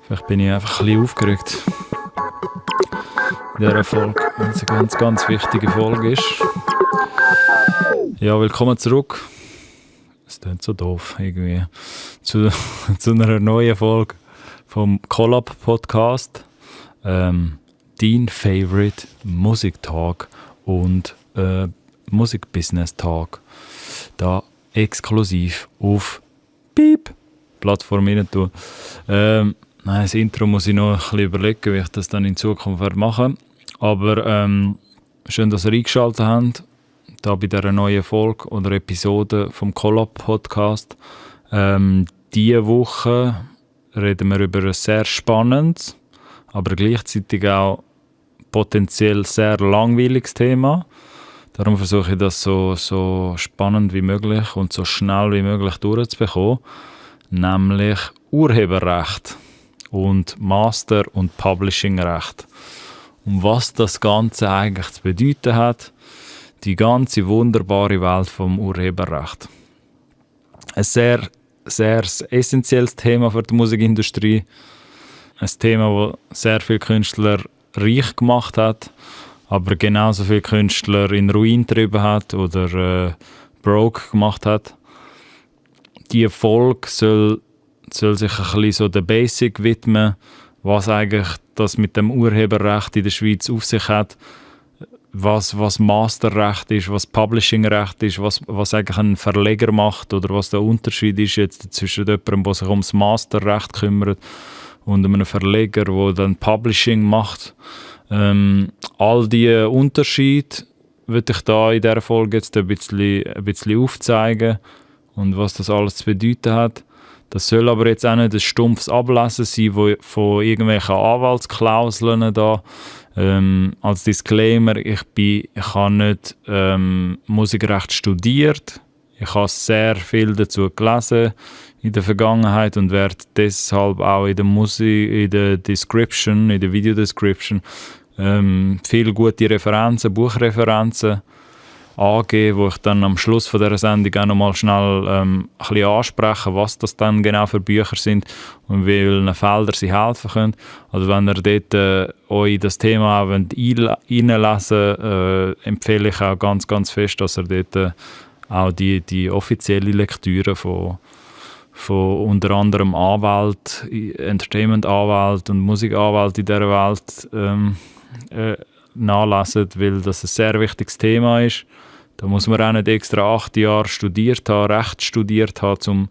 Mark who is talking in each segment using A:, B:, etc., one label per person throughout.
A: Vielleicht bin ich einfach ein bisschen aufgeregt in dieser Folge, weil es eine ganz wichtige Folge ist. Ja, willkommen zurück. Es klingt so doof irgendwie. Zu einer neuen Folge vom Collab-Podcast. Dein Favorite Musik-Talk und Musik-Business-Talk. Da exklusiv auf Plattform rein tun. Das Intro muss ich noch ein bisschen überlegen, wie ich das dann in Zukunft machen werde. Aber schön, dass ihr eingeschaltet habt, da bei dieser neuen Folge oder Episode vom Collab-Podcast. Diese Woche reden wir über ein sehr spannendes, aber gleichzeitig auch potenziell sehr langweiliges Thema. Darum versuche ich das so spannend wie möglich und so schnell wie möglich durchzubekommen. Nämlich Urheberrecht und Master- und Publishing-Recht. Und was das Ganze eigentlich zu bedeuten hat, die ganze wunderbare Welt vom Urheberrecht. Ein sehr essentielles Thema für die Musikindustrie. Ein Thema, das sehr viele Künstler reich gemacht hat, aber genauso viele Künstler in Ruin getrieben hat oder broke gemacht hat. Die Folge soll sich ein bisschen so der Basic widmen, was eigentlich das mit dem Urheberrecht in der Schweiz auf sich hat, was Masterrecht ist, was Publishingrecht ist, was eigentlich ein Verleger macht oder was der Unterschied ist jetzt zwischen jemandem, der sich ums Masterrecht kümmert und einem Verleger, der dann Publishing macht. All diese Unterschiede würde ich da in dieser Folge jetzt ein bisschen aufzeigen und was das alles zu bedeuten hat. Das soll aber jetzt auch nicht ein stumpfes Ablesen sein von irgendwelchen Anwaltsklauseln da. Als Disclaimer, ich habe nicht Musikrecht studiert. Ich habe sehr viel dazu gelesen in der Vergangenheit und werde deshalb auch in der Video-Description viele gute Referenzen, Buchreferenzen angeben, wo ich dann am Schluss von dieser Sendung auch nochmal schnell ein bisschen anspreche, was das dann genau für Bücher sind und wie welchen Feldern sie helfen können. Also wenn ihr dort euch das Thema auch reinlesen wollt, empfehle ich auch ganz fest, dass ihr dort auch die offizielle Lektüre von unter anderem Anwalt, Entertainment-Anwalt und Musikanwalt in dieser Welt nachlesen, weil das ein sehr wichtiges Thema ist. Da muss man auch nicht extra 8 Jahre studiert haben, Recht studiert haben,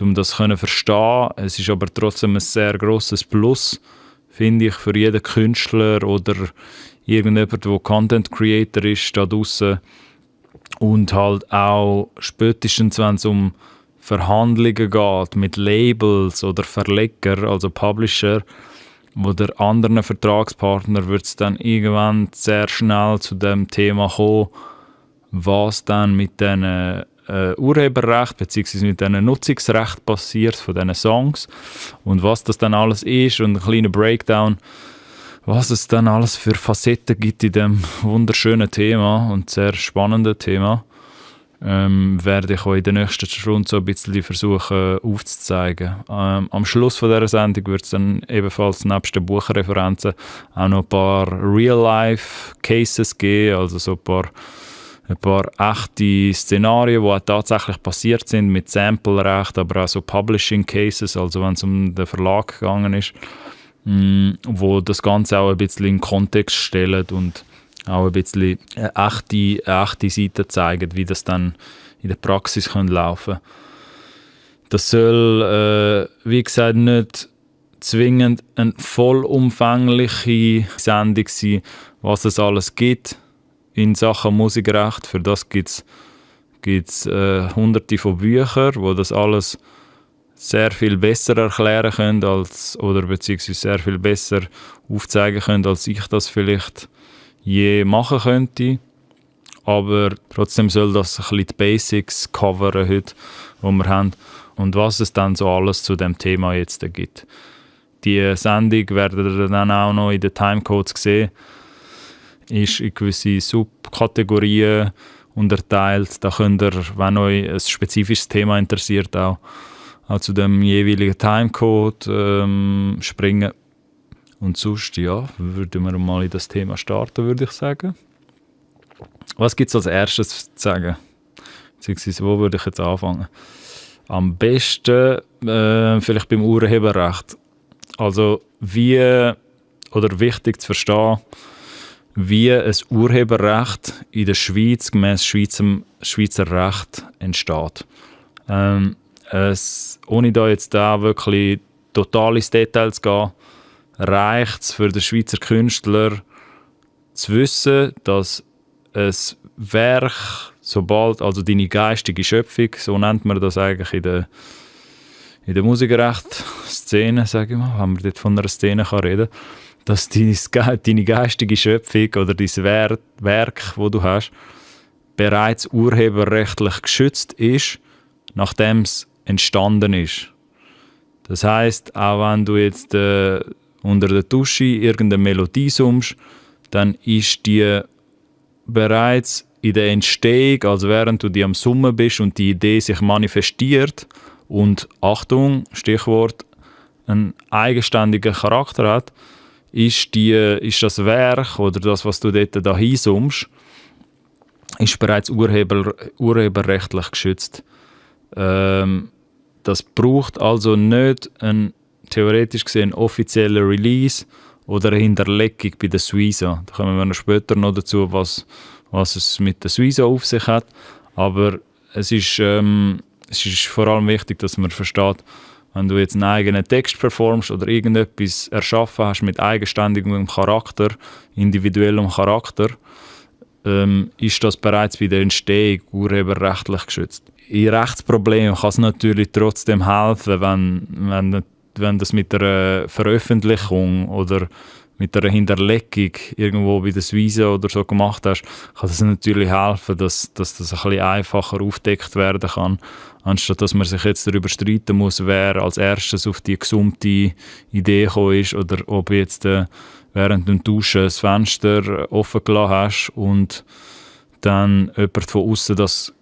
A: um das zu verstehen. Es ist aber trotzdem ein sehr grosses Plus, finde ich, für jeden Künstler oder irgendjemand, der Content Creator ist da draussen. Und halt auch spätestens, wenn es um Verhandlungen geht mit Labels oder Verleger, also Publisher oder anderen Vertragspartner, wird es dann irgendwann sehr schnell zu dem Thema kommen, was dann mit diesen Urheberrecht bzw. mit diesen Nutzungsrecht passiert von diesen Songs und was das dann alles ist und ein kleiner Breakdown, was es dann alles für Facetten gibt in diesem wunderschönen Thema und sehr spannenden Thema. Werde ich euch in der nächsten Stunde so ein bisschen versuchen aufzuzeigen. Am Schluss von dieser Sendung wird es dann ebenfalls nebst den Buchreferenzen auch noch ein paar Real-Life-Cases geben, also so ein paar echte Szenarien, die auch tatsächlich passiert sind, mit Sample-Recht, aber auch so Publishing-Cases, also wenn es um den Verlag gegangen ist, wo das Ganze auch ein bisschen in Kontext stellen und auch ein bisschen eine echte Seite zeigen, wie das dann in der Praxis laufen kann. Das soll, wie gesagt, nicht zwingend eine vollumfängliche Sendung sein, was es alles gibt in Sachen Musikrecht. Für das gibt es hunderte von Büchern, wo das alles sehr viel besser erklären können beziehungsweise sehr viel besser aufzeigen können, als ich das vielleicht je machen könnte. Aber trotzdem soll das ein bisschen die Basics coveren heute, die wir haben. Und was es dann so alles zu dem Thema jetzt gibt. Die Sendung werdet ihr dann auch noch in den Timecodes sehen. Ist in gewisse Subkategorien unterteilt. Da könnt ihr, wenn euch ein spezifisches Thema interessiert, auch auch zu dem jeweiligen Timecode springen. Und sonst, ja, würden wir mal in das Thema starten, würde ich sagen. Was gibt es als erstes zu sagen? Beziehungsweise, wo würde ich jetzt anfangen? Am besten vielleicht beim Urheberrecht. Also wichtig zu verstehen, wie ein Urheberrecht in der Schweiz gemäss Schweizer Recht entsteht. Ohne da jetzt wirklich total ins Detail zu gehen, reicht es für den Schweizer Künstler zu wissen, dass ein Werk, sobald, also deine geistige Schöpfung, so nennt man das eigentlich in der Musikrecht-Szene, sage ich mal, wenn man dort von einer Szene reden kann, dass deine geistige Schöpfung oder dein Werk, das du hast, bereits urheberrechtlich geschützt ist, nachdem es entstanden ist. Das heisst, auch wenn du jetzt unter der Dusche irgendeine Melodie summst, dann ist die bereits in der Entstehung, also während du die am Summen bist und die Idee sich manifestiert und, Achtung, Stichwort, einen eigenständigen Charakter hat, ist das Werk oder das, was du dort dahin summst, ist bereits urheberrechtlich geschützt. Das braucht also nicht einen theoretisch gesehen offiziellen Release oder eine Hinterlegung bei der Suiza. Da kommen wir noch später noch dazu, was es mit der Suiza auf sich hat. Aber es ist vor allem wichtig, dass man versteht, wenn du jetzt einen eigenen Text performst oder irgendetwas erschaffen hast mit eigenständigem Charakter, individuellem Charakter, ist das bereits bei der Entstehung urheberrechtlich geschützt. In Rechtsproblemen kann es natürlich trotzdem helfen, wenn das mit einer Veröffentlichung oder mit einer Hinterlegung irgendwo bei der Suiza oder so gemacht hast, kann das natürlich helfen, dass das ein bisschen einfacher aufgedeckt werden kann, anstatt dass man sich jetzt darüber streiten muss, wer als erstes auf die gesummte Idee gekommen ist oder ob jetzt während dem Duschen das Fenster offen gelassen hast und dann jemand von außen das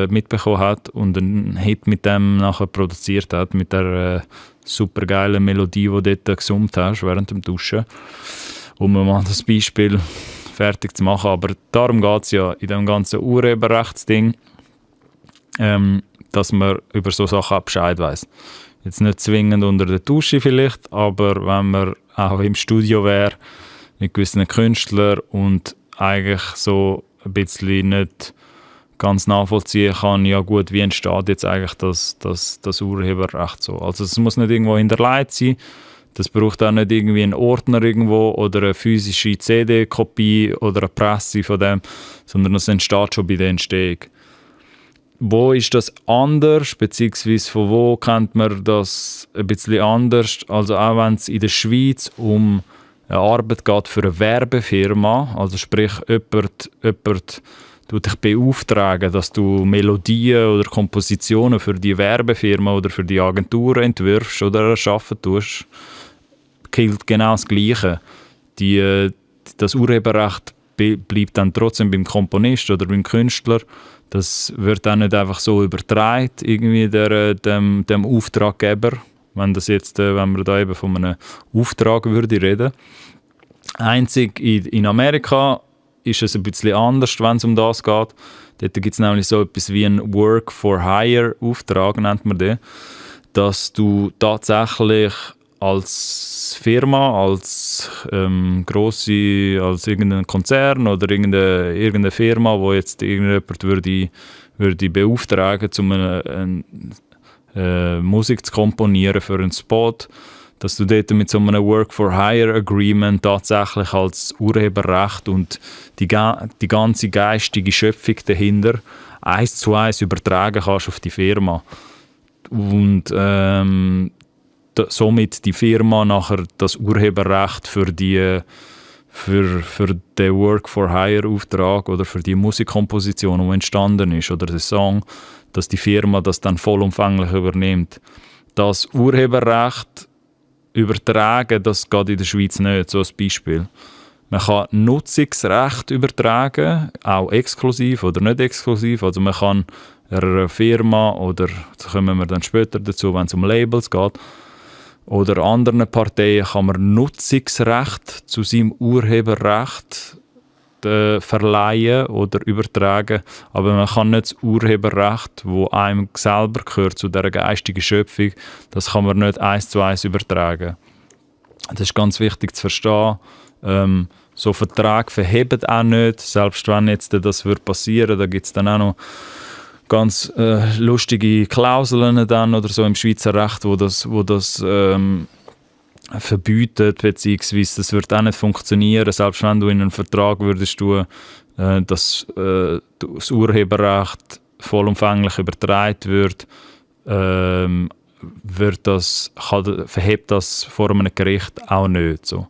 A: mitbekommen hat und einen Hit mit dem nachher produziert hat, mit der supergeilen Melodie, die du dort gesummt hast während dem Duschen. Um mal das Beispiel fertig zu machen. Aber darum geht es ja in dem ganzen Urheberrechtsding, dass man über so Sachen auch Bescheid weiss. Jetzt nicht zwingend unter der Dusche vielleicht, aber wenn man auch im Studio wäre, mit gewissen Künstlern und eigentlich so ein bisschen nicht ganz nachvollziehen kann, ja gut, wie entsteht jetzt eigentlich das Urheberrecht so. Also es muss nicht irgendwo hinterlegt sein, das braucht auch nicht irgendwie einen Ordner irgendwo oder eine physische CD-Kopie oder eine Presse von dem, sondern es entsteht schon bei der Entstehung. Wo ist das anders, beziehungsweise von wo kennt man das ein bisschen anders? Also auch wenn es in der Schweiz um eine Arbeit geht für eine Werbefirma, also sprich jemand du dich beauftragen, dass du Melodien oder Kompositionen für die Werbefirma oder für die Agentur entwirfst oder erschaffen tust, gilt genau das Gleiche. Das Urheberrecht bleibt dann trotzdem beim Komponist oder beim Künstler. Das wird dann nicht einfach so übertragen, irgendwie dem Auftraggeber, wenn wir da eben von einem Auftrag würde reden. Einzig in Amerika ist es ein bisschen anders, wenn es um das geht. Dort gibt es nämlich so etwas wie einen Work-for-Hire-Auftrag, nennt man den, dass du tatsächlich als Firma, als irgendein Konzern oder irgendeine Firma, wo jetzt irgendjemand würde beauftragen, Musik zu komponieren für einen Spot, dass du dort mit so einem Work-for-Hire-Agreement tatsächlich als Urheberrecht und die ganze geistige Schöpfung dahinter 1:1 übertragen kannst auf die Firma. Und somit die Firma nachher das Urheberrecht für den Work-for-Hire-Auftrag oder für die Musikkomposition, die entstanden ist, oder den Song, dass die Firma das dann vollumfänglich übernimmt. Das Urheberrecht übertragen, das geht in der Schweiz nicht, so ein Beispiel. Man kann Nutzungsrecht übertragen, auch exklusiv oder nicht exklusiv. Also man kann einer Firma oder da kommen wir dann später dazu, wenn es um Labels geht, oder anderen Parteien kann man Nutzungsrecht zu seinem Urheberrecht verleihen oder übertragen, aber man kann nicht das Urheberrecht, das einem selber gehört, zu dieser geistigen Schöpfung, das kann man nicht 1:1 übertragen. Das ist ganz wichtig zu verstehen. So Verträge verheben auch nicht, selbst wenn jetzt das passieren würde, da gibt es dann auch noch ganz lustige Klauseln dann oder so im Schweizer Recht, wo das verbietet, beziehungsweise das wird auch nicht funktionieren, selbst wenn du in einen Vertrag würdest tun, dass das Urheberrecht vollumfänglich übertragen wird, verhebt das vor einem Gericht auch nicht. So.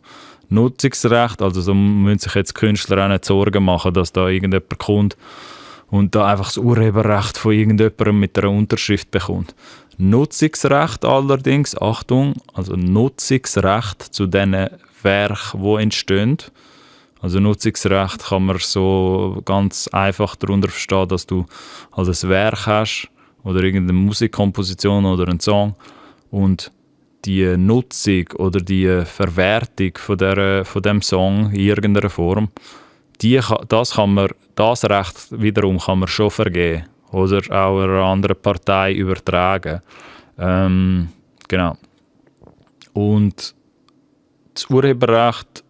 A: Nutzungsrecht, also so müssen sich jetzt Künstler auch nicht Sorgen machen, dass da irgendjemand kommt und da einfach das Urheberrecht von irgendjemandem mit einer Unterschrift bekommt. Nutzungsrecht allerdings, Achtung, also Nutzungsrecht zu diesen Werken, die entstehen. Also Nutzungsrecht kann man so ganz einfach darunter verstehen, dass du halt ein Werk hast oder irgendeine Musikkomposition oder einen Song und die Nutzung oder die Verwertung von dem Song in irgendeiner Form, das Recht wiederum kann man schon vergeben oder auch einer anderen Partei übertragen. Genau. Und das Urheberrecht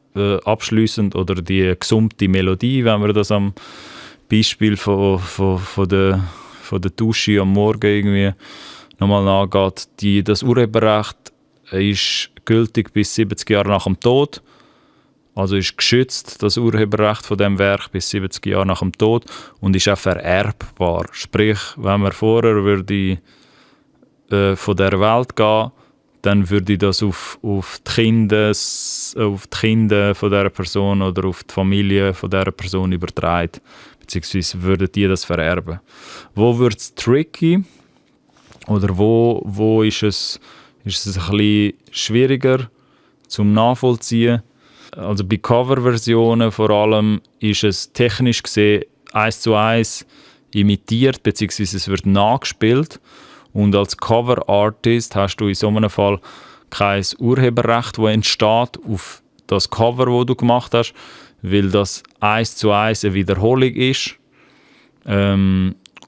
A: abschliessend oder die gesummte Melodie, wenn wir das am Beispiel von der Dusche am Morgen irgendwie nochmal nachgeht, das Urheberrecht ist gültig bis 70 Jahre nach dem Tod. Also ist geschützt, das Urheberrecht von dem Werk bis 70 Jahre nach dem Tod und ist auch vererbbar. Sprich, wenn man vorher würde von der Welt gehen, dann würde das auf die Kinder von dieser Person oder auf die Familie von dieser Person übertragen, beziehungsweise würden die das vererben. Wo wird es tricky oder wo ist es ein bisschen schwieriger zum Nachvollziehen? Also bei Coverversionen vor allem ist es technisch gesehen 1:1 imitiert, beziehungsweise es wird nachgespielt. Und als Cover-Artist hast du in so einem Fall kein Urheberrecht, das entsteht auf das Cover, das du gemacht hast, weil das 1:1 eine Wiederholung ist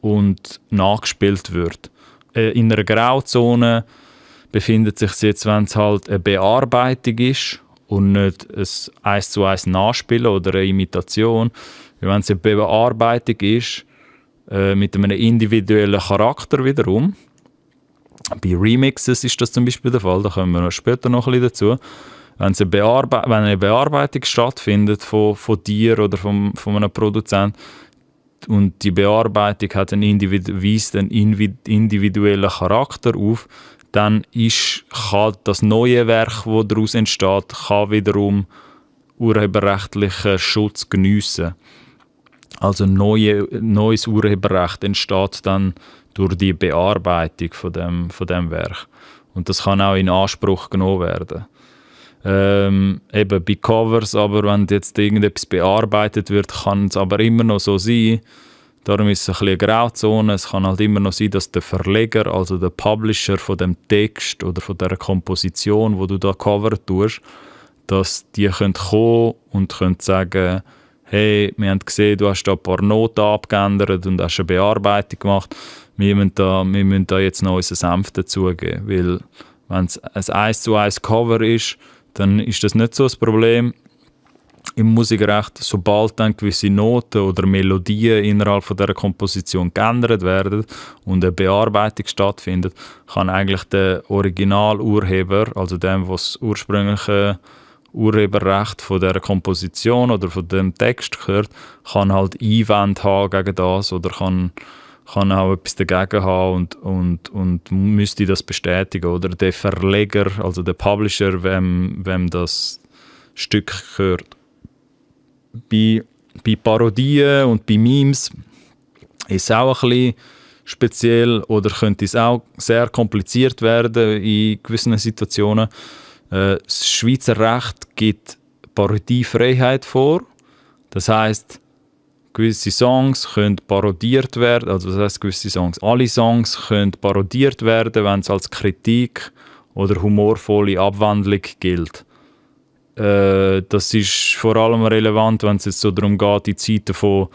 A: und nachgespielt wird. In einer Grauzone befindet sich jetzt, wenn es halt eine Bearbeitung ist und nicht ein 1:1 Nachspielen oder eine Imitation. Wenn es eine Bearbeitung ist, mit einem individuellen Charakter wiederum, bei Remixes ist das zum Beispiel der Fall, da kommen wir später noch ein bisschen dazu. Wenn eine Bearbeitung stattfindet von dir oder von einem Produzenten und die Bearbeitung hat weist einen individuellen Charakter auf, dann kann das neue Werk, das daraus entsteht, kann wiederum urheberrechtlichen Schutz geniessen. Also neues Urheberrecht entsteht dann durch die Bearbeitung von dem Werk. Und das kann auch in Anspruch genommen werden. Eben bei Covers, aber wenn jetzt irgendetwas bearbeitet wird, kann es aber immer noch so sein. Darum ist es ein bisschen eine Grauzone. Es kann halt immer noch sein, dass der Verleger, also der Publisher von dem Text oder von der Komposition, wo du da Cover tust, dass die können kommen und können sagen, hey, wir haben gesehen, du hast da ein paar Noten abgeändert und hast eine Bearbeitung gemacht. Wir müssen da jetzt noch unseren Senf dazugeben. Weil wenn es ein 1:1 Cover ist, dann ist das nicht so ein Problem im Musikrecht. Sobald dann gewisse Noten oder Melodien innerhalb von dieser Komposition geändert werden und eine Bearbeitung stattfindet, kann eigentlich der Originalurheber, also dem, was das ursprüngliche Urheberrecht von dieser Komposition oder von dem Text gehört, kann halt Einwände haben gegen das oder kann auch etwas dagegen haben und müsste das bestätigen. Oder der Verleger, also der Publisher, wem das Stück gehört. Bei Parodien und bei Memes ist es auch ein bisschen speziell oder könnte es auch sehr kompliziert werden in gewissen Situationen. Das Schweizer Recht gibt Parodiefreiheit vor. Das heisst, gewisse Songs können parodiert werden, also das heisst gewisse Songs, alle Songs können parodiert werden, wenn es als Kritik oder humorvolle Abwandlung gilt. Das ist vor allem relevant, wenn es jetzt so darum geht, die Zeiten von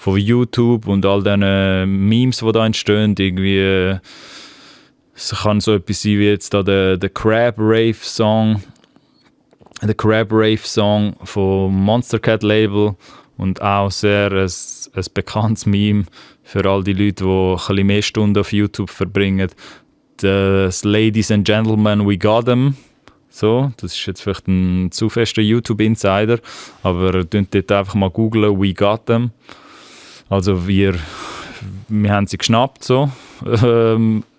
A: YouTube und all diesen Memes, die da entstehen, irgendwie es kann so etwas sein wie jetzt da der Crab Rave Song vom Monster Cat Label und auch sehr ein bekanntes Meme für all die Leute, die ein bisschen mehr Stunden auf YouTube verbringen. Das Ladies and Gentlemen, we got them. So, das ist jetzt vielleicht ein zu fester YouTube-Insider, aber dort einfach mal googlen, we got them. Also wir haben sie geschnappt, so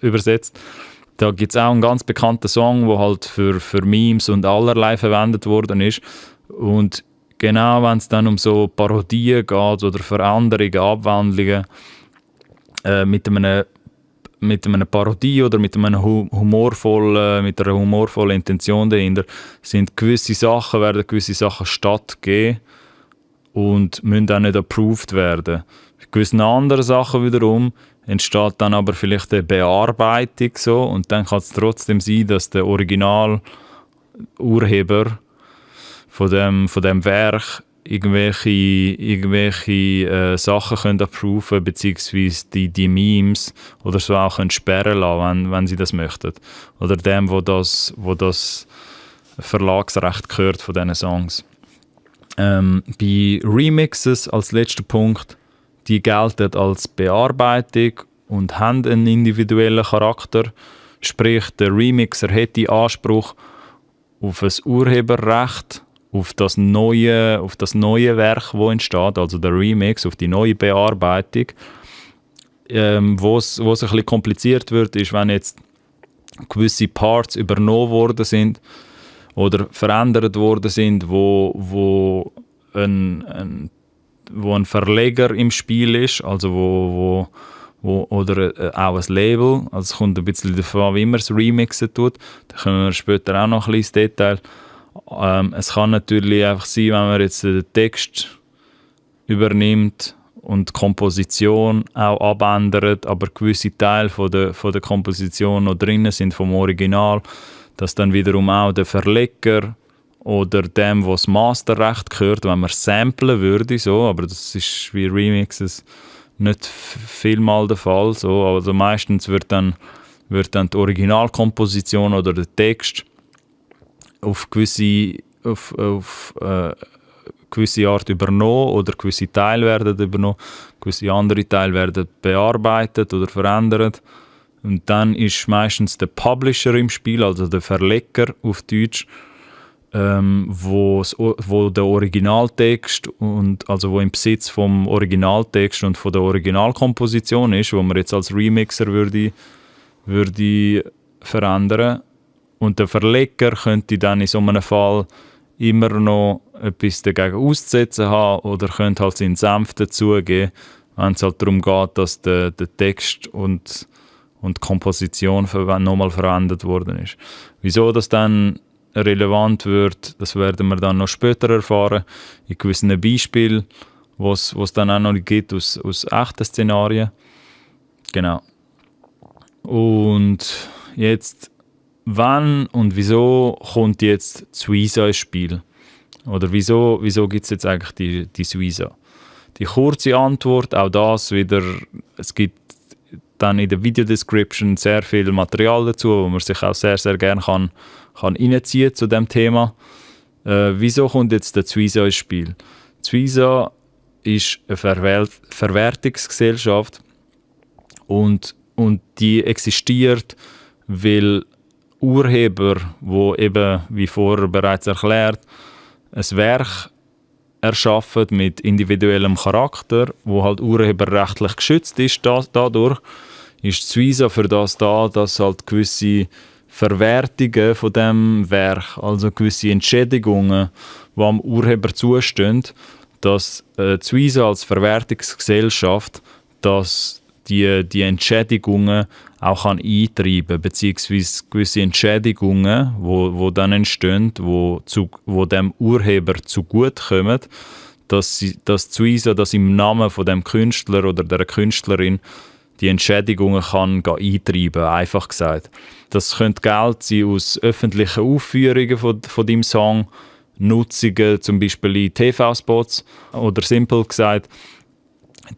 A: übersetzt. Da gibt es auch einen ganz bekannten Song, der halt für Memes und allerlei verwendet worden ist. Und genau wenn es dann um so Parodien geht oder Veränderungen, Abwandlungen mit einer Parodie oder mit einer humorvollen Intention dahinter, werden gewisse Sachen stattgeben und müssen auch nicht approved werden. Bei gewissen anderen Sachen wiederum entsteht dann aber vielleicht eine Bearbeitung so, und dann kann es trotzdem sein, dass der Originalurheber von dem Werk irgendwelche Sachen können approven, beziehungsweise die Memes oder so auch können sperren lassen, wenn sie das möchten. Oder dem, wo das Verlagsrecht gehört von diesen Songs. Bei Remixes als letzter Punkt, die gelten als Bearbeitung und haben einen individuellen Charakter. Sprich, der Remixer hätte Anspruch auf ein Urheberrecht, auf das neue Werk, das entsteht, also der Remix, auf die neue Bearbeitung. Wo es ein bisschen kompliziert wird, ist, wenn jetzt gewisse Parts übernommen worden sind oder verändert worden sind, wo ein Verleger im Spiel ist, also oder auch ein Label. Also es kommt ein bisschen davon an, wie man es remixen tut. Da kommen wir später auch noch ein bisschen ins Detail. Es kann natürlich einfach sein, wenn man jetzt den Text übernimmt und die Komposition auch abändert, aber gewisse Teile von der Komposition noch drin sind vom Original, dass dann wiederum auch der Verleger oder dem, was das Masterrecht gehört, wenn man samplen würde, so, aber das ist wie Remixes nicht vielmal der Fall. So. Also meistens wird dann die Originalkomposition oder der Text auf gewisse Art übernommen oder gewisse Teile werden übernommen, gewisse andere Teile werden bearbeitet oder verändert. Und dann ist meistens der Publisher im Spiel, also der Verleger auf Deutsch, wo der Originaltext und also wo im Besitz vom Originaltext und von der Originalkomposition ist, wo man jetzt als Remixer würde verändern. Und der Verleger könnte dann in so einem Fall immer noch etwas dagegen auszusetzen haben oder könnte halt seinen Senf dazugeben, wenn es halt darum geht, dass der Text und die Komposition nochmal verändert worden ist. Wieso das dann relevant wird, das werden wir dann noch später erfahren, in gewissen Beispielen, was dann auch noch gibt aus echten Szenarien. Genau. Und jetzt, wann und wieso kommt jetzt Suiza ins Spiel? Oder wieso gibt es jetzt eigentlich die Suiza? Die kurze Antwort, auch das wieder, es gibt dann in der Video-Description sehr viel Material dazu, wo man sich auch sehr, sehr gerne kann reinziehen zu dem Thema. Wieso kommt jetzt der Suiza ins Spiel? Suiza ist eine Verwertungsgesellschaft und die existiert, weil Urheber, wo eben, wie vorher bereits erklärt, ein Werk erschaffen mit individuellem Charakter, wo halt urheberrechtlich geschützt ist. Dadurch ist Suiza für das da, dass halt gewisse Verwertungen von dem Werk, also gewisse Entschädigungen, die am Urheber zustehen, dass Suiza als Verwertungsgesellschaft, dass die Entschädigungen auch eintreiben kann, beziehungsweise gewisse Entschädigungen, wo dann entstehen, wo dem Urheber zugutekommen, dass Suiza das im Namen von dem Künstler oder der Künstlerin die Entschädigungen kann eintreiben, einfach gesagt. Das könnte Geld sein aus öffentlichen Aufführungen von deinem Song, Nutzungen zum Beispiel in TV-Spots oder simpel gesagt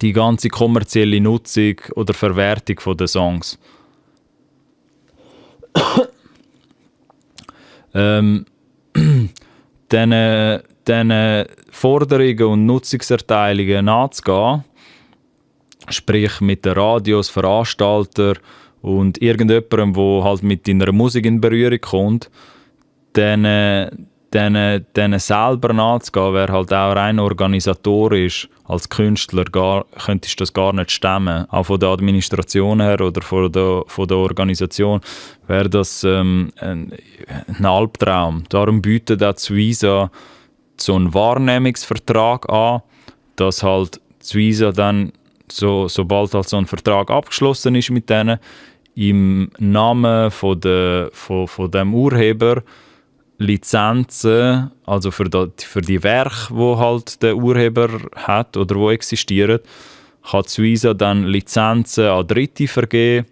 A: die ganze kommerzielle Nutzung oder Verwertung von den Songs. Diesen Forderungen und Nutzungserteilungen nachzugehen, sprich mit den Radios, Veranstaltern und irgendjemandem, der halt mit deiner Musik in Berührung kommt, denen selber nachzugehen, wäre halt auch rein organisatorisch als Künstler könntest du das gar nicht stemmen. Auch von der Administration her oder von der Organisation wäre das ein Albtraum. Darum bietet auch Suiza so einen Wahrnehmungsvertrag an, dass halt Suiza dann, sobald halt so ein Vertrag abgeschlossen ist mit denen, im Namen von dem Urheber Lizenzen, also für die Werke, wo halt der Urheber hat oder wo existieren, kann Suiza dann Lizenzen an Dritte vergeben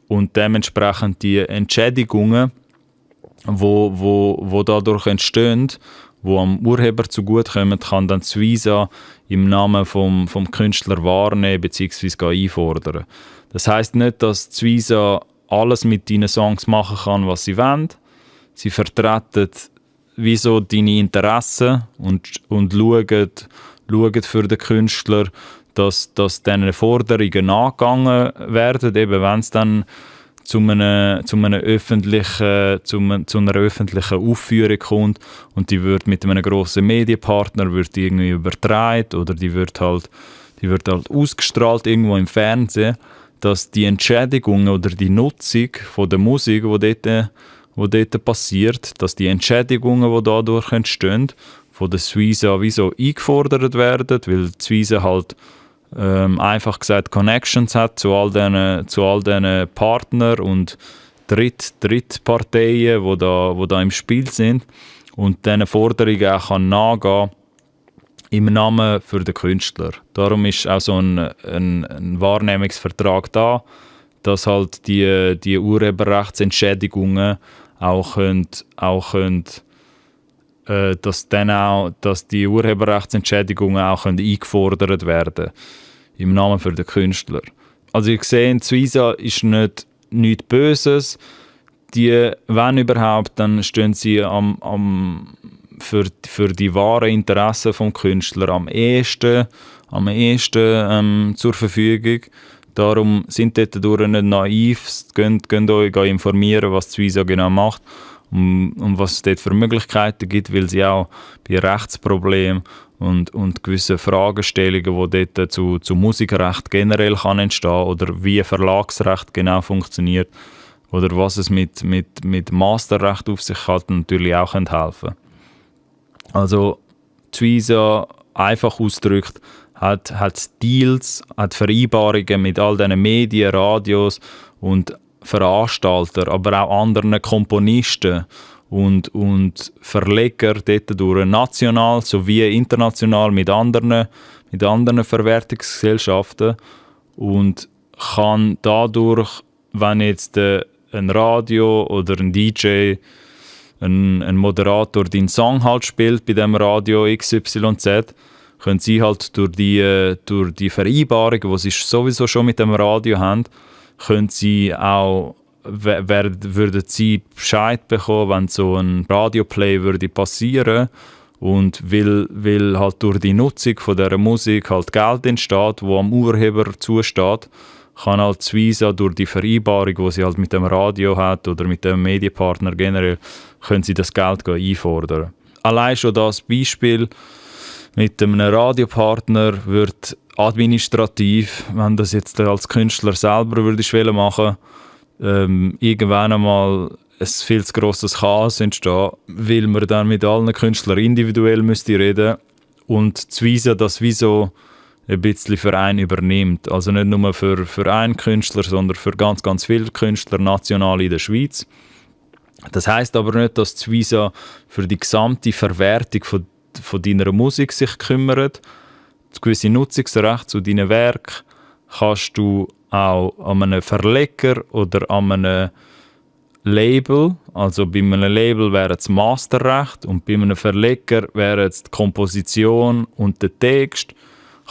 A: und dementsprechend die Entschädigungen, wo dadurch entstehen, wo am Urheber zugutekommen, kann dann Suiza im Namen vom Künstler wahrnehmen bzw. einfordern. Das heisst nicht, dass Suiza alles mit deinen Songs machen kann, was sie wollen. Sie vertreten wieso deine Interessen und schauen für den Künstler, dass diesen Forderungen nachgegangen werden, eben wenn es dann zu einer öffentlichen Aufführung kommt und die wird mit einem grossen Medienpartner irgendwie übertragen oder die wird halt ausgestrahlt irgendwo im Fernsehen, dass die Entschädigungen oder die Nutzung von der Musik, wo dort passiert, dass die Entschädigungen, die dadurch entstehen, von der Suiza wieso eingefordert werden, weil Suiza halt einfach gesagt Connections hat zu all diesen Partnern und Drittparteien, die da im Spiel sind und diesen Forderungen auch kann nachgehen im Namen für den Künstler. Darum ist auch so ein Wahrnehmungsvertrag da, dass halt die Urheberrechtsentschädigungen dass die Urheberrechtsentschädigungen auch eingefordert werden im Namen für den Künstler. Also ihr seht, Suiza ist nichts Böses. Wenn überhaupt, dann stehen sie für die wahren Interessen des Künstlers am ehesten zur Verfügung. Darum sind dort nicht naiv, könnt euch informieren, was Suiza genau macht und was es dort für Möglichkeiten gibt, weil sie auch bei Rechtsproblemen und gewissen Fragestellungen, die dort zu Musikrecht generell kann entstehen oder wie Verlagsrecht genau funktioniert oder was es mit Masterrecht auf sich hat, natürlich auch helfen. Also Suiza, einfach ausgedrückt, hat Deals, hat Vereinbarungen mit all diesen Medien, Radios und Veranstaltern, aber auch anderen Komponisten und Verleger dort durch, national sowie international mit anderen Verwertungsgesellschaften und kann dadurch, wenn jetzt ein Radio oder ein DJ, ein Moderator deinen Song halt spielt bei dem Radio XYZ, können sie halt durch die Vereinbarung, die sie sowieso schon mit dem Radio haben, können sie auch, würden sie Bescheid bekommen, wenn so ein Radioplay würde passieren und weil halt durch die Nutzung von dieser Musik halt Geld entsteht, wo am Urheber zusteht, kann halt Suiza durch die Vereinbarung, die sie halt mit dem Radio hat oder mit dem Medienpartner generell, können sie das Geld einfordern. Allein schon das Beispiel mit einem Radiopartner wird administrativ, wenn das jetzt als Künstler selber würde machen, irgendwann einmal ein viel zu grosses Chaos entstehen, weil man dann mit allen Künstlern individuell müsste reden und Suiza das wie so ein bisschen für einen übernimmt. Also nicht nur für einen Künstler, sondern für ganz, ganz viele Künstler national in der Schweiz. Das heisst aber nicht, dass Suiza für die gesamte Verwertung von von deiner Musik sich kümmern. Gewisse Nutzungsrechte zu deinen Werken kannst du auch an einem Verleger oder an einem Label, also bei einem Label wäre es Masterrecht und bei einem Verleger wäre es die Komposition und der Text,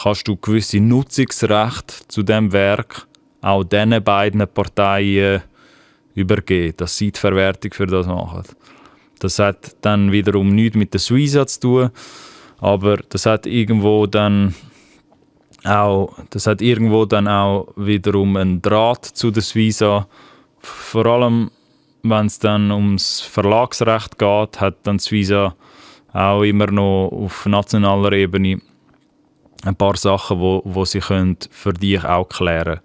A: kannst du gewisse Nutzungsrechte zu dem Werk auch diesen beiden Parteien übergeben, dass sie die Verwertung für das machen. Das hat dann wiederum nichts mit der Suiza zu tun, aber das hat irgendwo dann auch wiederum einen Draht zu der Suiza. Vor allem, wenn es dann ums Verlagsrecht geht, hat dann Suiza auch immer noch auf nationaler Ebene ein paar Sachen, wo sie für dich auch klären können.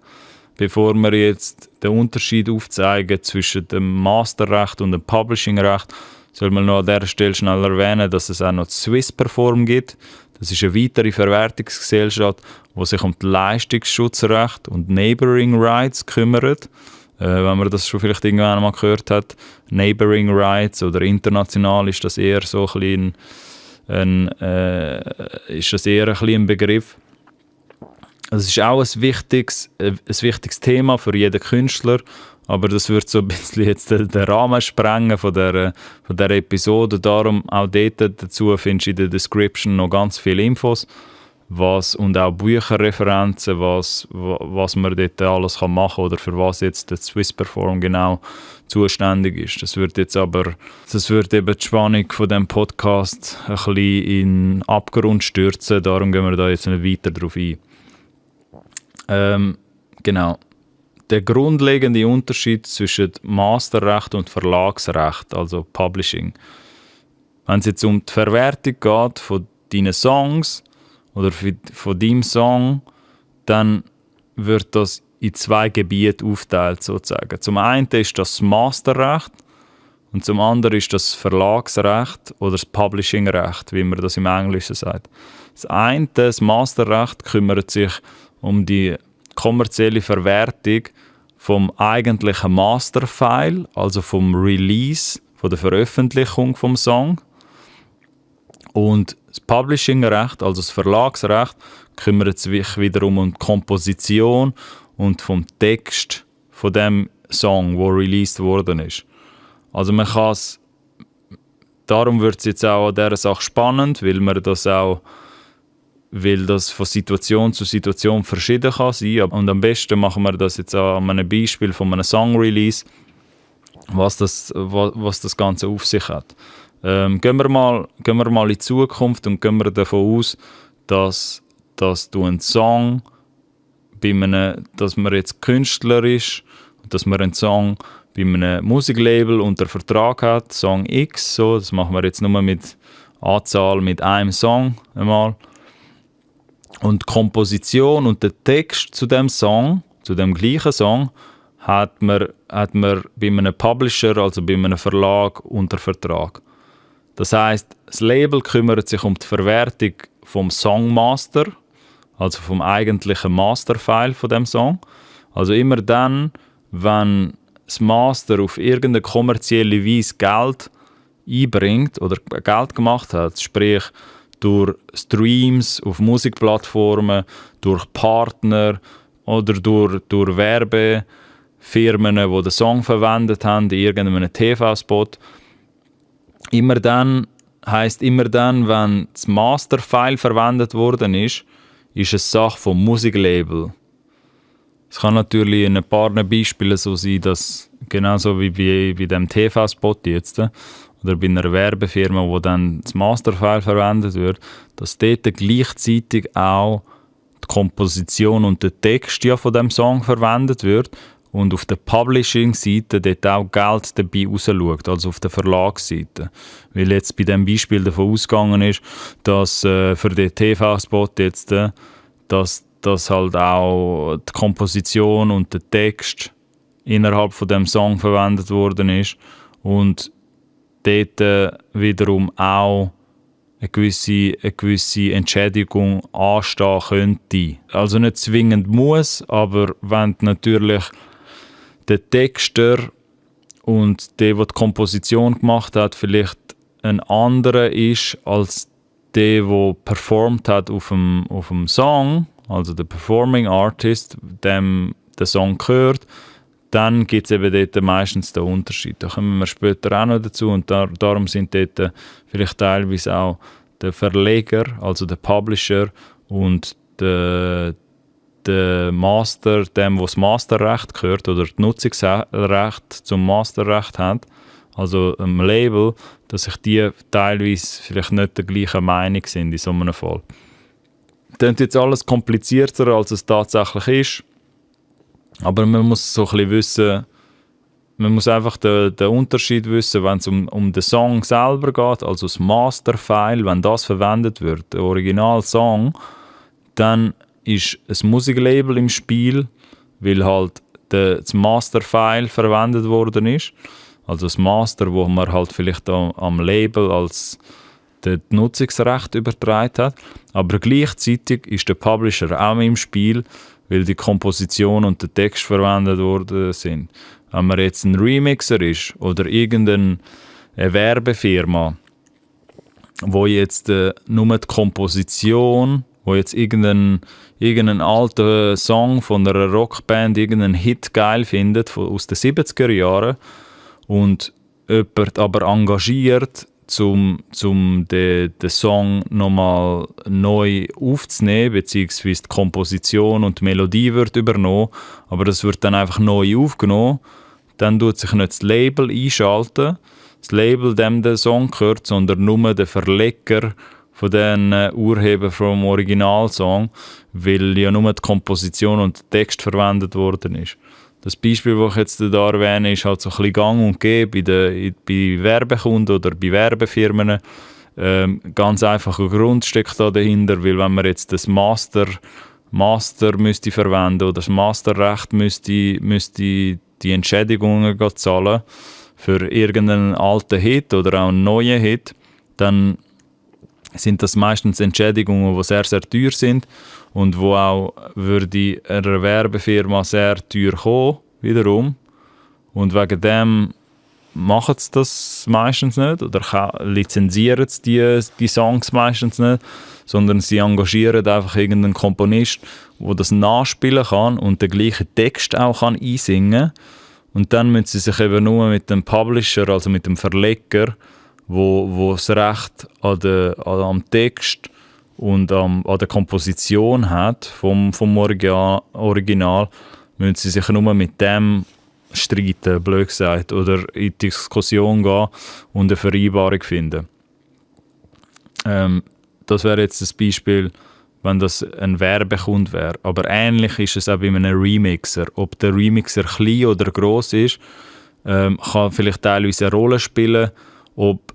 A: Bevor wir jetzt den Unterschied aufzeigen zwischen dem Masterrecht und dem Publishingrecht, soll man noch an dieser Stelle schnell erwähnen, dass es auch noch die Swiss Perform gibt. Das ist eine weitere Verwertungsgesellschaft, die sich um die Leistungsschutzrechte und Neighboring Rights kümmert. Wenn man das schon vielleicht irgendwann mal gehört hat, Neighboring Rights oder international ist das eher so ein bisschen Begriff. Es ist auch ein wichtiges Thema für jeden Künstler, aber das wird so ein bisschen jetzt den Rahmen sprengen von der Episode. Darum auch dort dazu findest du in der Description noch ganz viele Infos und auch Bücherreferenzen, was man dort alles machen kann oder für was jetzt der Swiss Perform genau zuständig ist. Das wird eben die Spannung von dem Podcast ein bisschen in den Abgrund stürzen, darum gehen wir da jetzt nicht weiter drauf ein. Genau. Der grundlegende Unterschied zwischen Masterrecht und Verlagsrecht, also Publishing. Wenn es jetzt um die Verwertung geht von deinen Songs oder von deinem Song, dann wird das in zwei Gebiete aufgeteilt sozusagen. Zum einen ist das Masterrecht und zum anderen ist das Verlagsrecht oder das Publishingrecht, wie man das im Englischen sagt. Das eine, das Masterrecht, kümmert sich um die kommerzielle Verwertung vom eigentlichen Masterfile, also vom Release, von der Veröffentlichung vom Song. Und das Publishingrecht, also das Verlagsrecht, kümmert sich wiederum um die Komposition und vom Text von dem Song, wo released worden ist. Also man kann es, darum wird es jetzt auch an dieser Sache spannend, weil das von Situation zu Situation verschieden kann sein. Und am besten machen wir das jetzt auch an einem Beispiel von einem Song-Release, was das Ganze auf sich hat. Gehen wir mal in die Zukunft und gehen wir davon aus, dass du einen Song, dass man jetzt Künstler ist, dass man einen Song bei einem Musiklabel unter Vertrag hat, Song X, so, das machen wir jetzt nur mit Anzahl mit einem Song einmal. Und die Komposition und der Text zu dem Song, zu dem gleichen Song, hat man bei einem Publisher, also bei einem Verlag, unter Vertrag. Das heisst, das Label kümmert sich um die Verwertung vom Songmaster, also vom eigentlichen Masterfile von dem Song. Also immer dann, wenn das Master auf irgendeine kommerzielle Weise Geld einbringt oder Geld gemacht hat, sprich durch Streams auf Musikplattformen, durch Partner oder durch Werbefirmen, die den Song verwendet haben in irgendeinem TV-Spot. Immer dann, wenn das Masterfile verwendet worden ist es Sache vom Musiklabel. Es kann natürlich in ein paar Beispielen so sein, dass genauso wie bei dem TV-Spot jetzt oder bei einer Werbefirma, wo dann das Masterfile verwendet wird, dass dort gleichzeitig auch die Komposition und der Text ja von dem Song verwendet wird und auf der Publishing-Seite dort auch Geld dabei rausschaut, also auf der Verlagsseite. Weil jetzt bei diesem Beispiel davon ausgegangen ist, dass für den TV-Spot jetzt, dass halt auch die Komposition und der Text innerhalb von dem Song verwendet worden ist und dort wiederum auch eine gewisse Entschädigung anstehen könnte. Also nicht zwingend muss, aber wenn natürlich der Texter und der die Komposition gemacht hat, vielleicht ein anderer ist als der performt hat auf dem Song, also der Performing Artist, dem der Song gehört, dann gibt es eben dort meistens den Unterschied. Da kommen wir später auch noch dazu und darum sind dort vielleicht teilweise auch der Verleger, also der Publisher und der Master, dem, wo das Masterrecht gehört oder das Nutzungsrecht zum Masterrecht hat, also ein Label, dass sich die teilweise vielleicht nicht der gleichen Meinung sind in so einem Fall. Das ist jetzt alles komplizierter, als es tatsächlich ist. Aber man muss so ein bisschen wissen, man muss einfach den Unterschied wissen, wenn es um den Song selber geht, also das Masterfile, wenn das verwendet wird, der Original-Song, dann ist ein Musiklabel im Spiel, weil halt das Masterfile verwendet worden ist. Also das Master, wo man halt vielleicht am Label als das Nutzungsrecht übertragen hat. Aber gleichzeitig ist der Publisher auch im Spiel, weil die Komposition und der Text verwendet worden sind. Wenn man jetzt ein Remixer ist oder irgendeine Werbefirma, wo jetzt nur die Komposition, wo jetzt irgendeinen alten Song von einer Rockband, irgendeinen Hit geil findet aus den 70er Jahren und jemand aber engagiert, um den Song nochmal neu aufzunehmen, beziehungsweise die Komposition und die Melodie wird übernommen, aber das wird dann einfach neu aufgenommen, dann tut sich nicht das Label einschalten, das Label, dem der Song gehört, sondern nur der Verleger von den Urheber vom Originalsong, weil ja nur die Komposition und der Text verwendet worden ist. Das Beispiel, das ich jetzt hier erwähne, ist halt so ein bisschen gang und gäbe bei Werbekunden oder bei Werbefirmen. Ganz einfacher Grund steckt da dahinter, weil wenn man jetzt das Master müsste verwenden oder das Masterrecht müsste die Entschädigungen zahlen für irgendeinen alten Hit oder auch einen neuen Hit, dann sind das meistens Entschädigungen, die sehr, sehr teuer sind und wo auch würde einer Werbefirma sehr teuer kommen, wiederum. Und wegen dem machen sie das meistens nicht oder lizenzieren sie die Songs meistens nicht, sondern sie engagieren einfach irgendeinen Komponist, der das nachspielen kann und den gleichen Text auch einsingen kann. Und dann müssen sie sich eben nur mit dem Publisher, also mit dem Verleger, wo das Recht am Text und an der Komposition hat vom Original, müssen sie sich nur mit dem streiten, blöd gesagt, oder in die Diskussion gehen und eine Vereinbarung finden. Das wäre jetzt das Beispiel, wenn das ein Werbekunde wäre. Aber ähnlich ist es auch bei einem Remixer. Ob der Remixer klein oder gross ist, kann vielleicht teilweise eine Rolle spielen,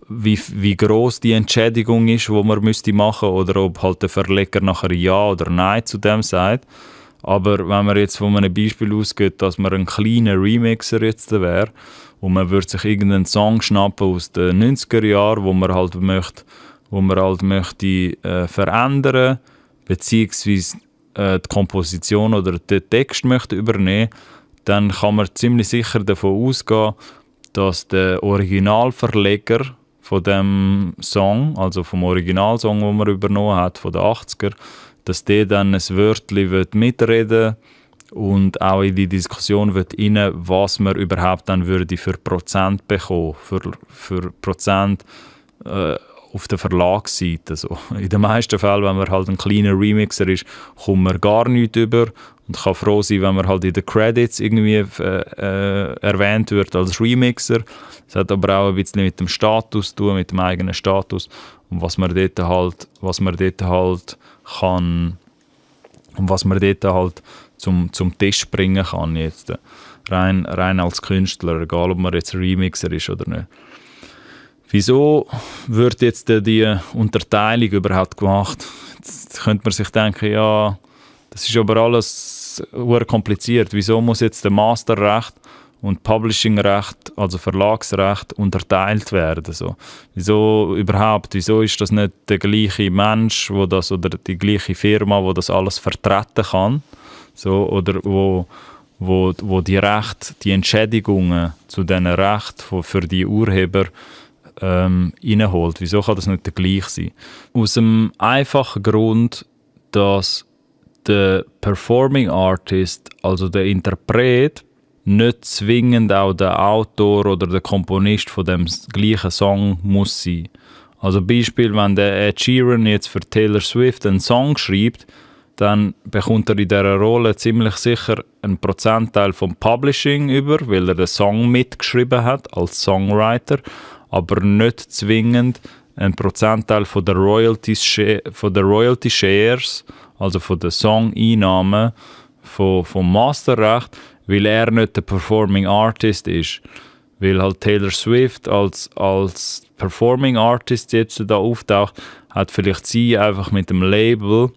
A: wie gross die Entschädigung ist, die man machen müsste, oder ob halt der Verleger nachher Ja oder Nein zu dem sagt. Aber wenn man jetzt von einem Beispiel ausgeht, dass man ein kleiner Remixer jetzt wäre und man würde sich irgendeinen Song schnappen aus den 90er Jahren, wo man halt möchte verändern, beziehungsweise die Komposition oder den Text möchte übernehmen, dann kann man ziemlich sicher davon ausgehen, dass der Originalverleger von dem Song, also vom Originalsong, den man übernommen hat, von den 80er, dass der dann ein Wörtchen mitreden und auch in die Diskussion rein, was man überhaupt dann würde für Prozent bekommen, für Prozent auf der Verlagsseite. So. In den meisten Fällen, wenn man halt ein kleiner Remixer ist, kommt man gar nichts über und kann froh sein, wenn man halt in den Credits irgendwie erwähnt wird als Remixer. Das hat aber auch ein bisschen mit dem Status zu tun, mit dem eigenen Status und was man dort halt kann und was man dort halt zum Tisch bringen kann jetzt. Rein als Künstler, egal ob man jetzt Remixer ist oder nicht. Wieso wird jetzt die Unterteilung überhaupt gemacht? Jetzt könnte man sich denken, ja, das ist aber alles sehr kompliziert. Wieso muss jetzt der Masterrecht und Publishingrecht, also Verlagsrecht, unterteilt werden? So. Wieso ist das nicht der gleiche Mensch, oder die gleiche Firma, die das alles vertreten kann? So, oder wo die Rechte, die Entschädigungen zu diesen Rechten für die Urheber reinholt. Wieso kann das nicht der gleiche sein? Aus dem einfachen Grund, dass der Performing Artist, also der Interpret, nicht zwingend auch der Autor oder der Komponist von dem gleichen Song muss sein. Also Beispiel, wenn der Ed Sheeran jetzt für Taylor Swift einen Song schreibt, dann bekommt er in dieser Rolle ziemlich sicher einen Prozentteil vom Publishing über, weil er den Song mitgeschrieben hat als Songwriter, aber nicht zwingend einen Prozentteil von der Royalty Shares, also von den Song-Einnahmen vom Masterrecht, weil er nicht der Performing Artist ist. Weil halt Taylor Swift als Performing Artist jetzt da auftaucht, hat vielleicht sie einfach mit dem Label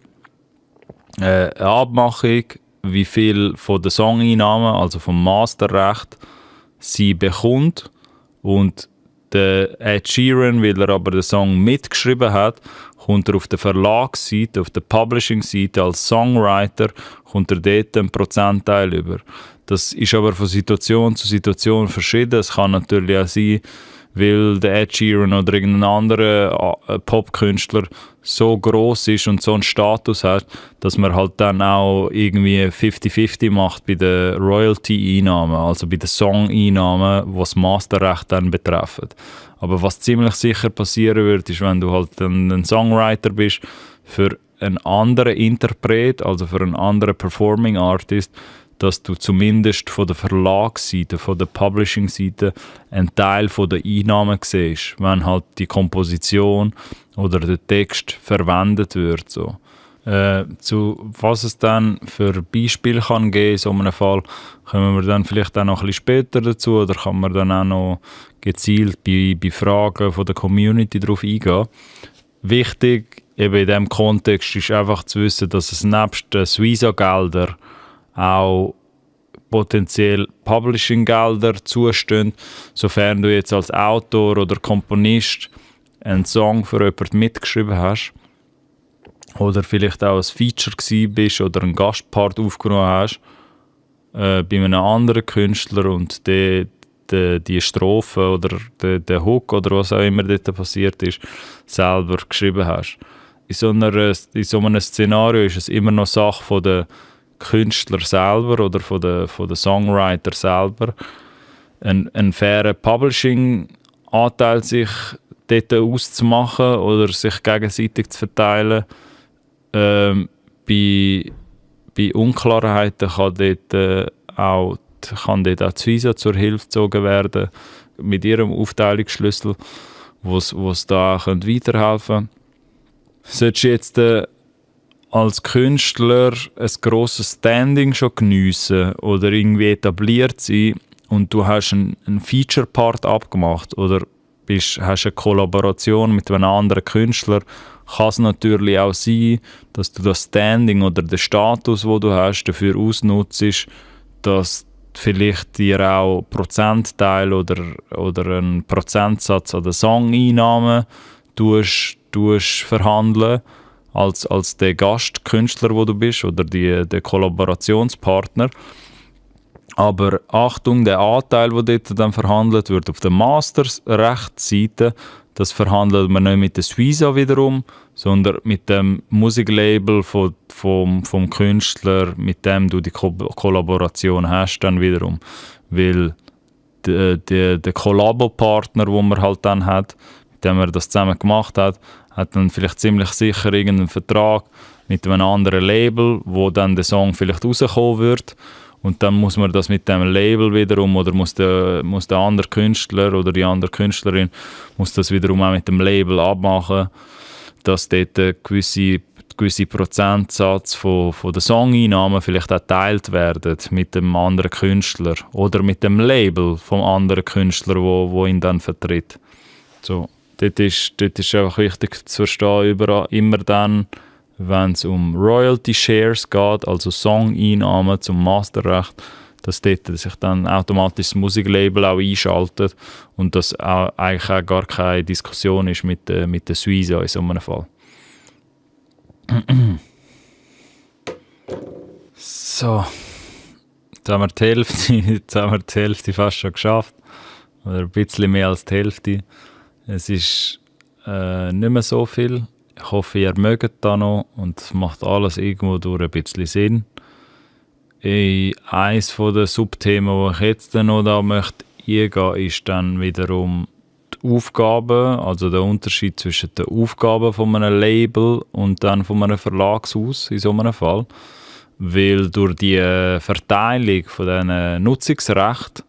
A: eine Abmachung, wie viel von den Song-Einnahmen, also vom Masterrecht, sie bekommt. Und der Ed Sheeran, weil er aber den Song mitgeschrieben hat, kommt er auf der Verlagsseite, auf der Publishing-Seite als Songwriter, kommt er dort einen Prozentteil über. Das ist aber von Situation zu Situation verschieden. Es kann natürlich auch sein, weil der Ed Sheeran oder irgendein anderer Popkünstler so gross ist und so einen Status hat, dass man halt dann auch irgendwie 50-50 macht bei den Royalty-Einnahmen, also bei den Song-Einnahmen, die das Masterrecht dann betreffen. Aber was ziemlich sicher passieren wird, ist, wenn du halt ein Songwriter bist für einen anderen Interpret, also für einen anderen Performing Artist, dass du zumindest von der Verlagsseite, von der Publishing-Seite einen Teil von der Einnahmen siehst, wenn halt die Komposition oder der Text verwendet wird. So. Zu was es dann für Beispiele kann geben in so einem Fall, kommen wir dann vielleicht auch noch ein bisschen später dazu oder kann man dann auch noch gezielt bei Fragen von der Community darauf eingehen. Wichtig eben in diesem Kontext ist einfach zu wissen, dass es nebst den Suiza-Geldern auch potenziell Publishing-Gelder zustehen, sofern du jetzt als Autor oder Komponist einen Song für jemanden mitgeschrieben hast oder vielleicht auch ein Feature gewesen bist oder einen Gastpart aufgenommen hast bei einem anderen Künstler und die Strophe oder der Hook oder was auch immer dort passiert ist, selber geschrieben hast. In so einem Szenario ist es immer noch Sache von der Künstler selber oder von den Songwriter selber einen fairen Publishing-Anteil sich dort auszumachen oder sich gegenseitig zu verteilen. Bei Unklarheiten kann dort auch die Suiza zur Hilfe gezogen werden mit ihrem Aufteilungsschlüssel, wo es da auch weiterhelfen können. Solltest du jetzt als Künstler ein grosses Standing schon geniessen oder irgendwie etabliert sein und du hast einen Feature-Part abgemacht oder hast eine Kollaboration mit einem anderen Künstler, kann es natürlich auch sein, dass du das Standing oder den Status, den du hast, dafür ausnutzt, dass vielleicht dir auch Prozentteil oder einen Prozentsatz an den Song-Einnahmen verhandeln als der Gastkünstler, wo du bist, oder der Kollaborationspartner. Aber Achtung, der Anteil, der dort dann verhandelt wird, auf der Masterrechtsseite, das verhandelt man nicht mit der Suiza wiederum, sondern mit dem Musiklabel vom Künstler, mit dem du die Kollaboration hast, dann wiederum. Weil der Kollabo-Partner, den man halt dann hat, mit dem er das zusammen gemacht hat dann vielleicht ziemlich sicher irgendeinen Vertrag mit einem anderen Label, wo dann der Song vielleicht rauskommen wird. Und dann muss man das mit dem Label wiederum, oder muss der andere Künstler oder die andere Künstlerin muss das wiederum auch mit dem Label abmachen, dass dort ein gewisse Prozentsatz von den Song-Einnahmen vielleicht auch geteilt werden mit dem anderen Künstler oder mit dem Label vom anderen Künstler, wo ihn dann vertritt. So. Dort ist einfach wichtig zu verstehen, immer dann, wenn es um Royalty Shares geht, also Song-Einnahmen zum Masterrecht, dass dort sich dann automatisch das Musiklabel auch einschaltet und das eigentlich auch gar keine Diskussion ist mit der Suiza in so einem Fall. So, jetzt haben wir die Hälfte fast schon geschafft, oder ein bisschen mehr als die Hälfte. Es ist nicht mehr so viel. Ich hoffe, ihr mögt das noch und es macht alles irgendwo durch ein bisschen Sinn. Eines der Subthemen, die ich jetzt noch da möchte eingehen, ist dann wiederum die Aufgaben, also der Unterschied zwischen den Aufgaben von einem Label und dann von einem Verlagshaus in so einem Fall. Weil durch die Verteilung von diesen Nutzungsrechten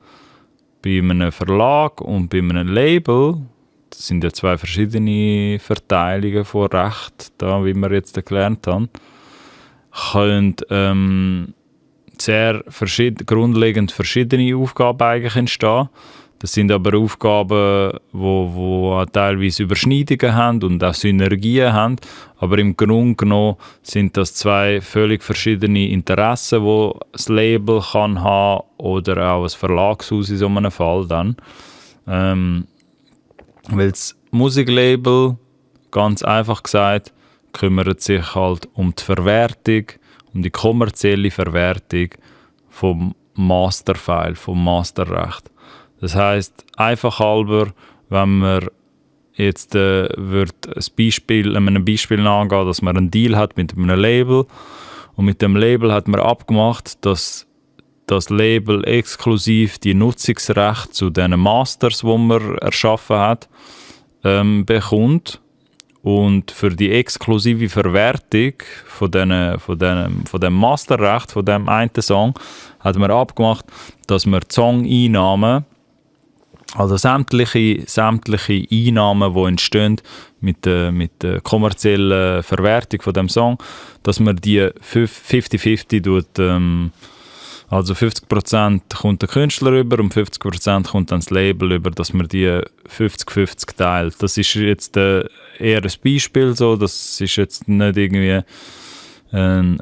A: bei einem Verlag und bei einem Label, das sind ja zwei verschiedene Verteilungen von Recht, da, wie wir jetzt gelernt haben, können sehr grundlegend verschiedene Aufgaben eigentlich entstehen. Das sind aber Aufgaben, die teilweise Überschneidungen haben und auch Synergien haben. Aber im Grunde genommen sind das zwei völlig verschiedene Interessen, die das Label kann haben oder auch ein Verlagshaus in so einem Fall dann. Weil das Musiklabel, ganz einfach gesagt, kümmert sich halt um die Verwertung, um die kommerzielle Verwertung vom Masterfile, vom Masterrecht. Das heisst, einfach halber, wenn man jetzt einem Beispiel nachgehen, dass man einen Deal hat mit einem Label und mit dem Label hat man abgemacht, dass das Label exklusiv die Nutzungsrechte zu den Masters, die man erschaffen hat, bekommt. Und für die exklusive Verwertung von dem Masterrecht, von dem einen Song, hat man abgemacht, dass man die Song-Einnahmen, also sämtliche Einnahmen, die entstehen mit der kommerziellen Verwertung von dem Song, dass man die 50-50 tut, also 50% kommt der Künstler über und 50% kommt dann das Label über, dass man die 50-50 teilt. Das ist jetzt eher ein Beispiel, so. Das ist jetzt nicht irgendwie ein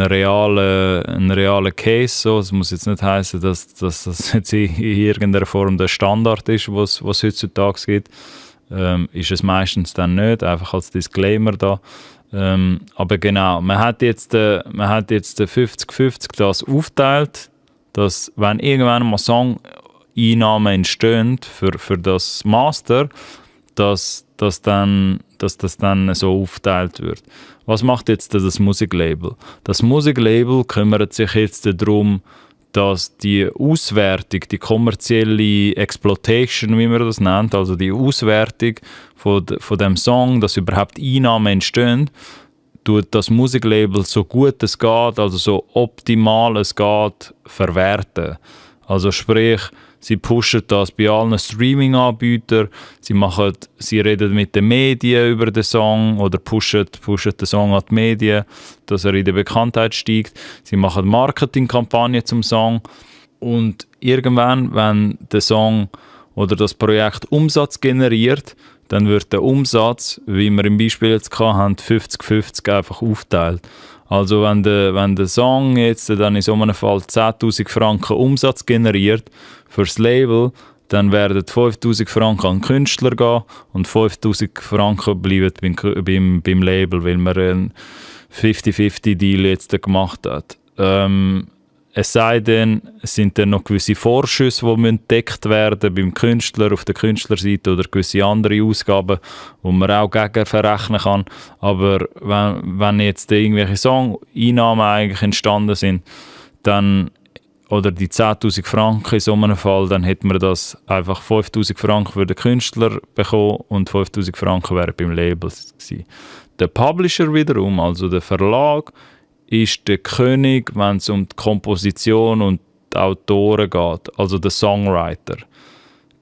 A: realer Case. So. Das muss jetzt nicht heißen, dass das jetzt in irgendeiner Form der Standard ist, was heutzutage gibt. Ist es meistens dann nicht, einfach als Disclaimer da. Aber genau, man hat jetzt 50-50 das aufteilt, dass wenn irgendwann mal Song-Einnahmen entstehen für das Master, dass das dann so aufteilt wird. Was macht jetzt das Musiklabel? Das Musiklabel kümmert sich jetzt darum, dass die Auswertung, die kommerzielle Exploitation, wie man das nennt, also die Auswertung von dem Song, dass überhaupt Einnahmen entstehen, tut das Musiklabel so gut es geht, also so optimal es geht, verwerten. Also sprich, sie pushen das bei allen Streaming-Anbietern, sie reden mit den Medien über den Song oder pushen den Song an die Medien, dass er in der Bekanntheit steigt. Sie machen Marketingkampagnen zum Song und irgendwann, wenn der Song oder das Projekt Umsatz generiert, dann wird der Umsatz, wie wir im Beispiel jetzt hatten, 50-50 einfach aufteilt. Also wenn der Song jetzt dann in so einem Fall 10'000 Franken Umsatz generiert fürs Label, dann werden 5'000 Franken an den Künstler gehen und 5'000 Franken bleiben beim Label, weil man einen 50-50-Deal jetzt gemacht hat. Es sei denn, es sind dann noch gewisse Vorschüsse, die gedeckt werden beim Künstler auf der Künstlerseite oder gewisse andere Ausgaben, die man auch gegen verrechnen kann. Aber wenn jetzt irgendwelche Song-Einnahmen eigentlich entstanden sind, dann, oder die 10'000 Franken in so einem Fall, dann hätte man das einfach 5'000 Franken für den Künstler bekommen und 5'000 Franken wären beim Label gewesen. Der Publisher wiederum, also der Verlag, ist der König, wenn es um die Komposition und die Autoren geht, also der Songwriter.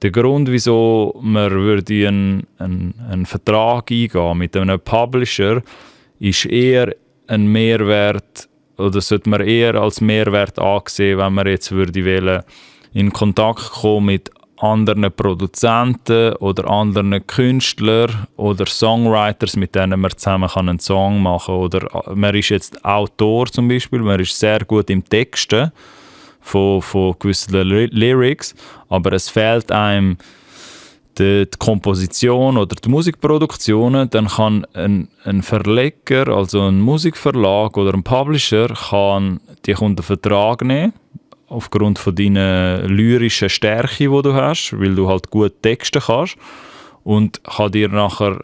A: Der Grund, wieso man würde einen Vertrag eingehen mit einem Publisher, ist eher ein Mehrwert, oder sollte man eher als Mehrwert ansehen, wenn man jetzt würde in Kontakt kommen mit anderen Produzenten oder anderen Künstlern oder Songwriters, mit denen man zusammen einen Song machen kann. Oder man ist jetzt Autor zum Beispiel, man ist sehr gut im Texten von gewissen Lyrics, aber es fehlt einem die Komposition oder die Musikproduktionen, dann kann ein Verleger, also ein Musikverlag oder ein Publisher, kann dich unter Vertrag nehmen, aufgrund von deiner lyrischen Stärke, die du hast, weil du halt gut texten kannst. und kann dir nachher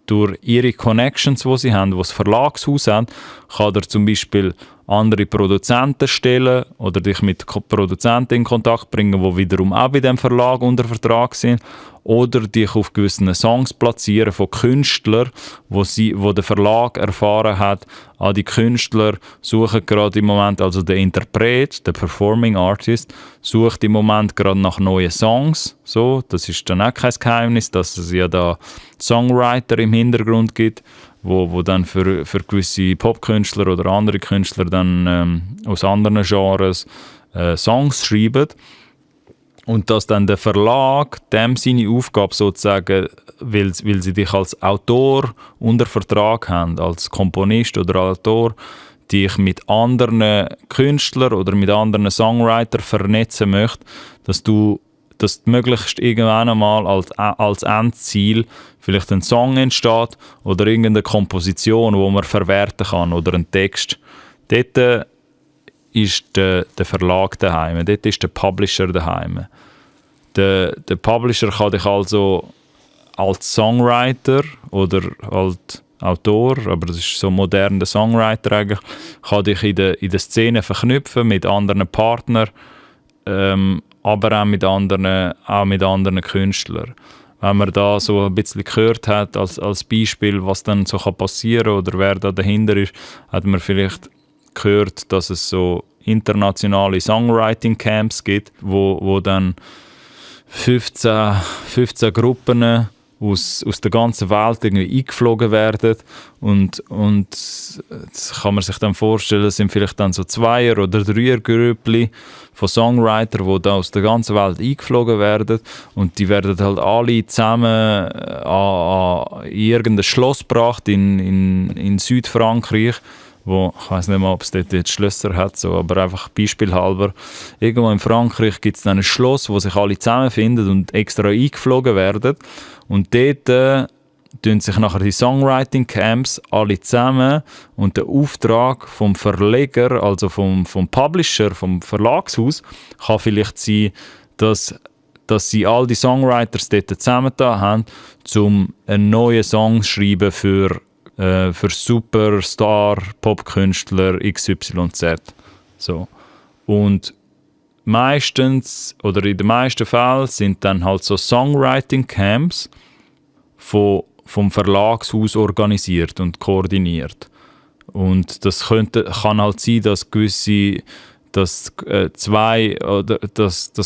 A: durch ihre Connections, die sie haben, die das Verlagshaus haben, kann er zum Beispiel andere Produzenten stellen oder dich mit Produzenten in Kontakt bringen, die wiederum auch bei dem Verlag unter Vertrag sind, oder dich auf gewissen Songs platzieren von Künstlern, wo der Verlag erfahren hat, die Künstler suchen gerade im Moment, also der Interpret, der Performing Artist, sucht im Moment gerade nach neuen Songs. So, das ist dann auch kein Geheimnis, dass es ja da Songwriter im Hintergrund gibt, wo dann für gewisse Popkünstler oder andere Künstler dann aus anderen Genres Songs schreiben. Und dass dann der Verlag dem seine Aufgabe sozusagen, weil sie dich als Autor unter Vertrag haben, als Komponist oder Autor, dich mit anderen Künstlern oder mit anderen Songwritern vernetzen möchte, dass du möglichst irgendwann einmal als Endziel vielleicht ein Song entsteht oder irgendeine Komposition, die man verwerten kann oder ein Text. Dort ist der Verlag daheim, dort ist der Publisher daheim. Der Publisher kann dich also als Songwriter oder als Autor, aber das ist so modern, der Songwriter eigentlich, kann dich in der Szene verknüpfen mit anderen Partnern, aber auch mit anderen Künstlern. Wenn man da so ein bisschen gehört hat als Beispiel, was dann so passieren kann oder wer da dahinter ist, hat man vielleicht gehört, dass es so internationale Songwriting-Camps gibt, wo dann 15 Gruppen aus der ganzen Welt irgendwie eingeflogen werden und das kann man sich dann vorstellen, es sind vielleicht dann so 2er- oder 3er-Grüppli von Songwritern, die da aus der ganzen Welt eingeflogen werden und die werden halt alle zusammen an irgendein Schloss gebracht in Südfrankreich, wo, ich weiß nicht mal, ob es dort jetzt Schlösser hat, so, aber einfach beispielhalber. Irgendwo in Frankreich gibt es dann ein Schloss, wo sich alle zusammenfinden und extra eingeflogen werden. Und dort tun sich nachher die Songwriting-Camps alle zusammen und der Auftrag vom Verleger, also vom Publisher, vom Verlagshaus, kann vielleicht sein, dass sie all die Songwriters dort zusammengetan haben, um einen neuen Song zu schreiben für Superstar-Popkünstler XYZ. So. Und meistens, oder in den meisten Fällen, sind dann halt so Songwriting-Camps vom Verlagshaus organisiert und koordiniert. Und das kann halt sein, dass gewisse, dass das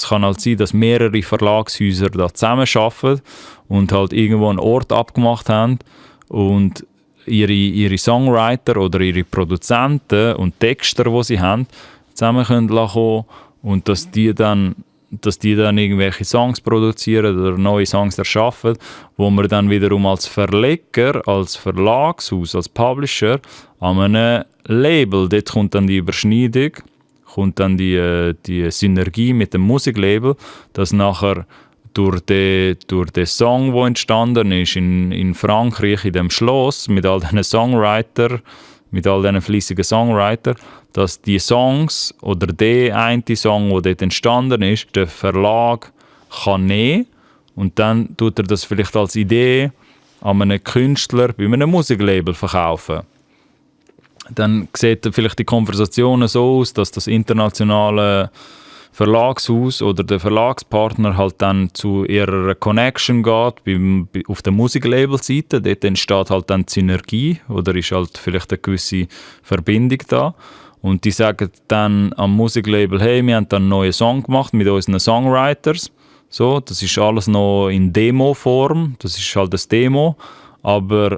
A: kann halt sein, dass mehrere Verlagshäuser da zusammenarbeiten und halt irgendwo einen Ort abgemacht haben und ihre Songwriter oder ihre Produzenten und Texter, die sie haben, zusammen können kommen und dass die dann irgendwelche Songs produzieren oder neue Songs erschaffen, wo man dann wiederum als Verleger, als Verlagshaus, als Publisher an einem Label, dort kommt dann die Überschneidung, kommt dann die Synergie mit dem Musiklabel, dass nachher durch den Song, der entstanden ist in Frankreich, in dem Schloss, mit all diesen Songwritern, mit all diesen fleissigen Songwritern, dass die Songs oder der eine Song, der dort entstanden ist, der Verlag kann nehmen und dann tut er das vielleicht als Idee an einen Künstler bei einem Musiklabel verkaufen. Dann sieht vielleicht die Konversation so aus, dass das internationale Verlagshaus oder der Verlagspartner halt dann zu ihrer Connection geht auf der Musiklabel-Seite. Dort entsteht halt dann die Synergie oder ist halt vielleicht eine gewisse Verbindung da. Und die sagen dann am Musiklabel, hey, wir haben dann einen neuen Song gemacht mit unseren Songwriters. So, das ist alles noch in Demo-Form, das ist halt das Demo. Aber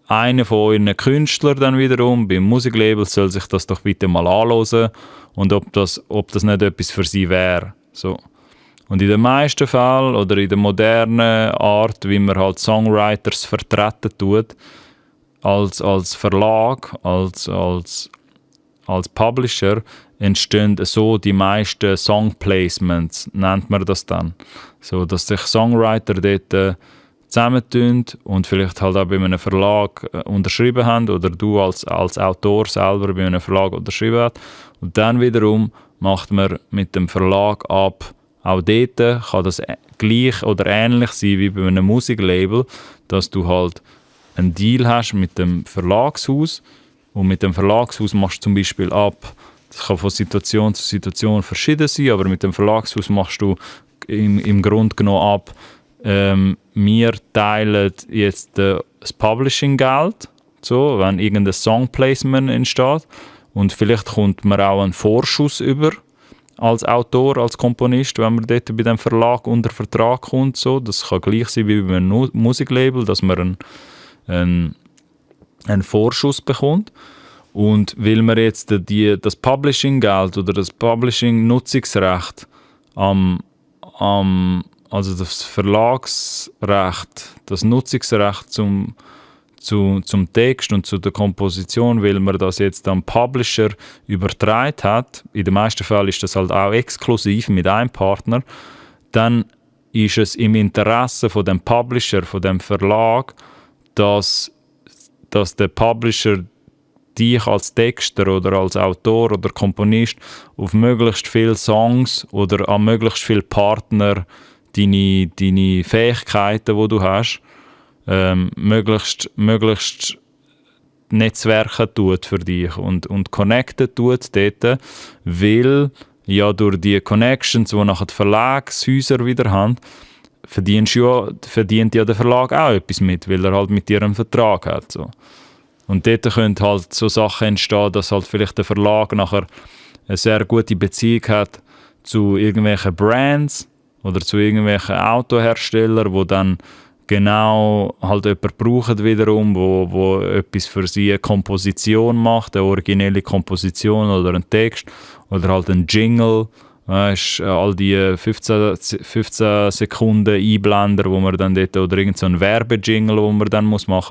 A: einer von euren Künstlern dann wiederum beim Musiklabel soll sich das doch bitte mal anhören und ob das nicht etwas für sie wäre. So. Und in den meisten Fällen oder in der modernen Art, wie man halt Songwriters vertreten tut, als Verlag, als Publisher, entstehen so die meisten Song-Placements, nennt man das dann. So, dass sich Songwriter dort zusammentun und vielleicht halt auch bei einem Verlag unterschrieben haben oder du als Autor selber bei einem Verlag unterschrieben hast. Und dann wiederum macht man mit dem Verlag ab, auch dort kann das gleich oder ähnlich sein wie bei einem Musiklabel, dass du halt einen Deal hast mit dem Verlagshaus und mit dem Verlagshaus machst du zum Beispiel ab, das kann von Situation zu Situation verschieden sein, aber mit dem Verlagshaus machst du im Grunde genommen ab, wir teilen jetzt das Publishing-Geld, so, wenn irgendein Song-Placement entsteht und vielleicht kommt man auch einen Vorschuss über als Autor, als Komponist, wenn man dort bei dem Verlag unter Vertrag kommt. So. Das kann gleich sein wie bei einem Musiklabel, dass man einen Vorschuss bekommt. Und weil man jetzt das Publishing-Geld oder das Publishing-Nutzungsrecht also das Verlagsrecht, das Nutzungsrecht zum Text und zu der Komposition, weil man das jetzt am Publisher übertragen hat, in den meisten Fällen ist das halt auch exklusiv mit einem Partner, dann ist es im Interesse von dem Publisher, von dem Verlag, dass der Publisher dich als Texter oder als Autor oder Komponist auf möglichst viele Songs oder an möglichst viele Partner deine Fähigkeiten, die du hast, möglichst Netzwerke tut für dich und connecten tut dort, weil ja durch die Connections, die nachher die Verlagshäuser wieder haben, verdient ja der Verlag auch etwas mit, weil er halt mit dir einen Vertrag hat. So. Und dort können halt so Sachen entstehen, dass halt vielleicht der Verlag nachher eine sehr gute Beziehung hat zu irgendwelchen Brands oder zu irgendwelchen Autoherstellern, die dann genau halt jemanden brauchen wiederum, wo etwas für sie eine Komposition macht, eine originelle Komposition oder einen Text oder halt einen Jingle, weißt, all die 15 Sekunden Einblender, wo man dann dort, oder irgend so ein Werbejingle, wo man dann machen muss.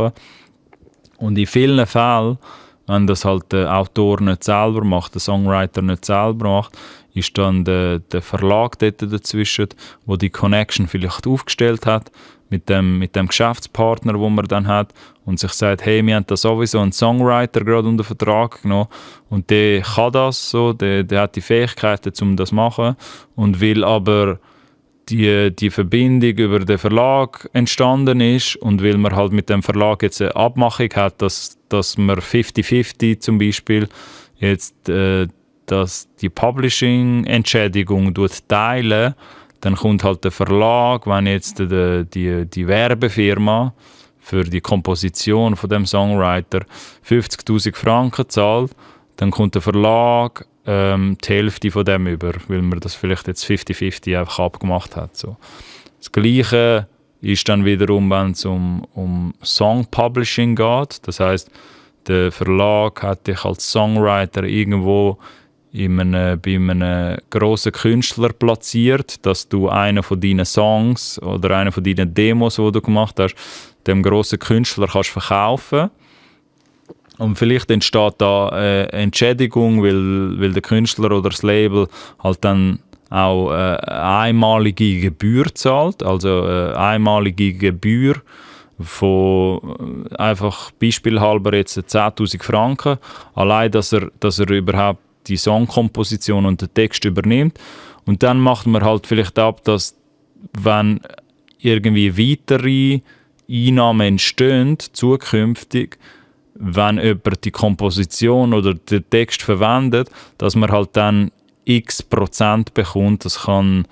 A: Und in vielen Fällen, wenn das halt der Autor nicht selber macht, der Songwriter nicht selber macht, ist dann der Verlag dort dazwischen, wo die Connection vielleicht aufgestellt hat mit dem Geschäftspartner, wo man dann hat und sich sagt, hey, wir haben da sowieso einen Songwriter gerade unter Vertrag genommen und der kann das so, der hat die Fähigkeiten, um das zu machen und will aber die Verbindung über den Verlag entstanden ist und weil man halt mit dem Verlag jetzt eine Abmachung hat, dass man 50-50 zum Beispiel jetzt dass die Publishing-Entschädigung teilen, dann kommt halt der Verlag, wenn jetzt die Werbefirma für die Komposition von dem Songwriter 50'000 Franken zahlt, dann kommt der Verlag die Hälfte von dem über, weil man das vielleicht jetzt 50-50 einfach abgemacht hat. So. Das Gleiche ist dann wiederum, wenn es um Song-Publishing geht. Das heisst, der Verlag hat dich als Songwriter irgendwo bei einem grossen Künstler platziert, dass du einen von deinen Songs oder einen von deinen Demos, die du gemacht hast, dem grossen Künstler kannst verkaufen. Und vielleicht entsteht da eine Entschädigung, weil der Künstler oder das Label halt dann auch eine einmalige Gebühr zahlt, also eine einmalige Gebühr von einfach beispielhalber jetzt 10'000 Franken, allein, dass er überhaupt die Songkomposition und den Text übernimmt. Und dann macht man halt vielleicht ab, dass wenn irgendwie weitere Einnahmen entstehen, zukünftig, wenn jemand die Komposition oder den Text verwendet, dass man halt dann x% bekommt. Das kann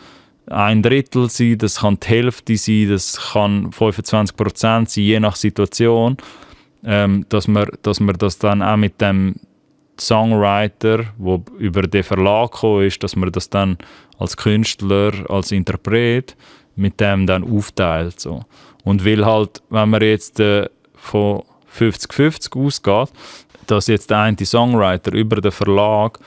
A: 1/3 sein, das kann die Hälfte sein, das kann 25% sein, je nach Situation. Dass man das dann auch mit dem Songwriter, der über den Verlag gekommen ist, dass man das dann als Künstler, als Interpret mit dem dann aufteilt. So. Und weil halt, wenn man jetzt von 50-50 ausgeht, dass jetzt der eine Songwriter über den Verlag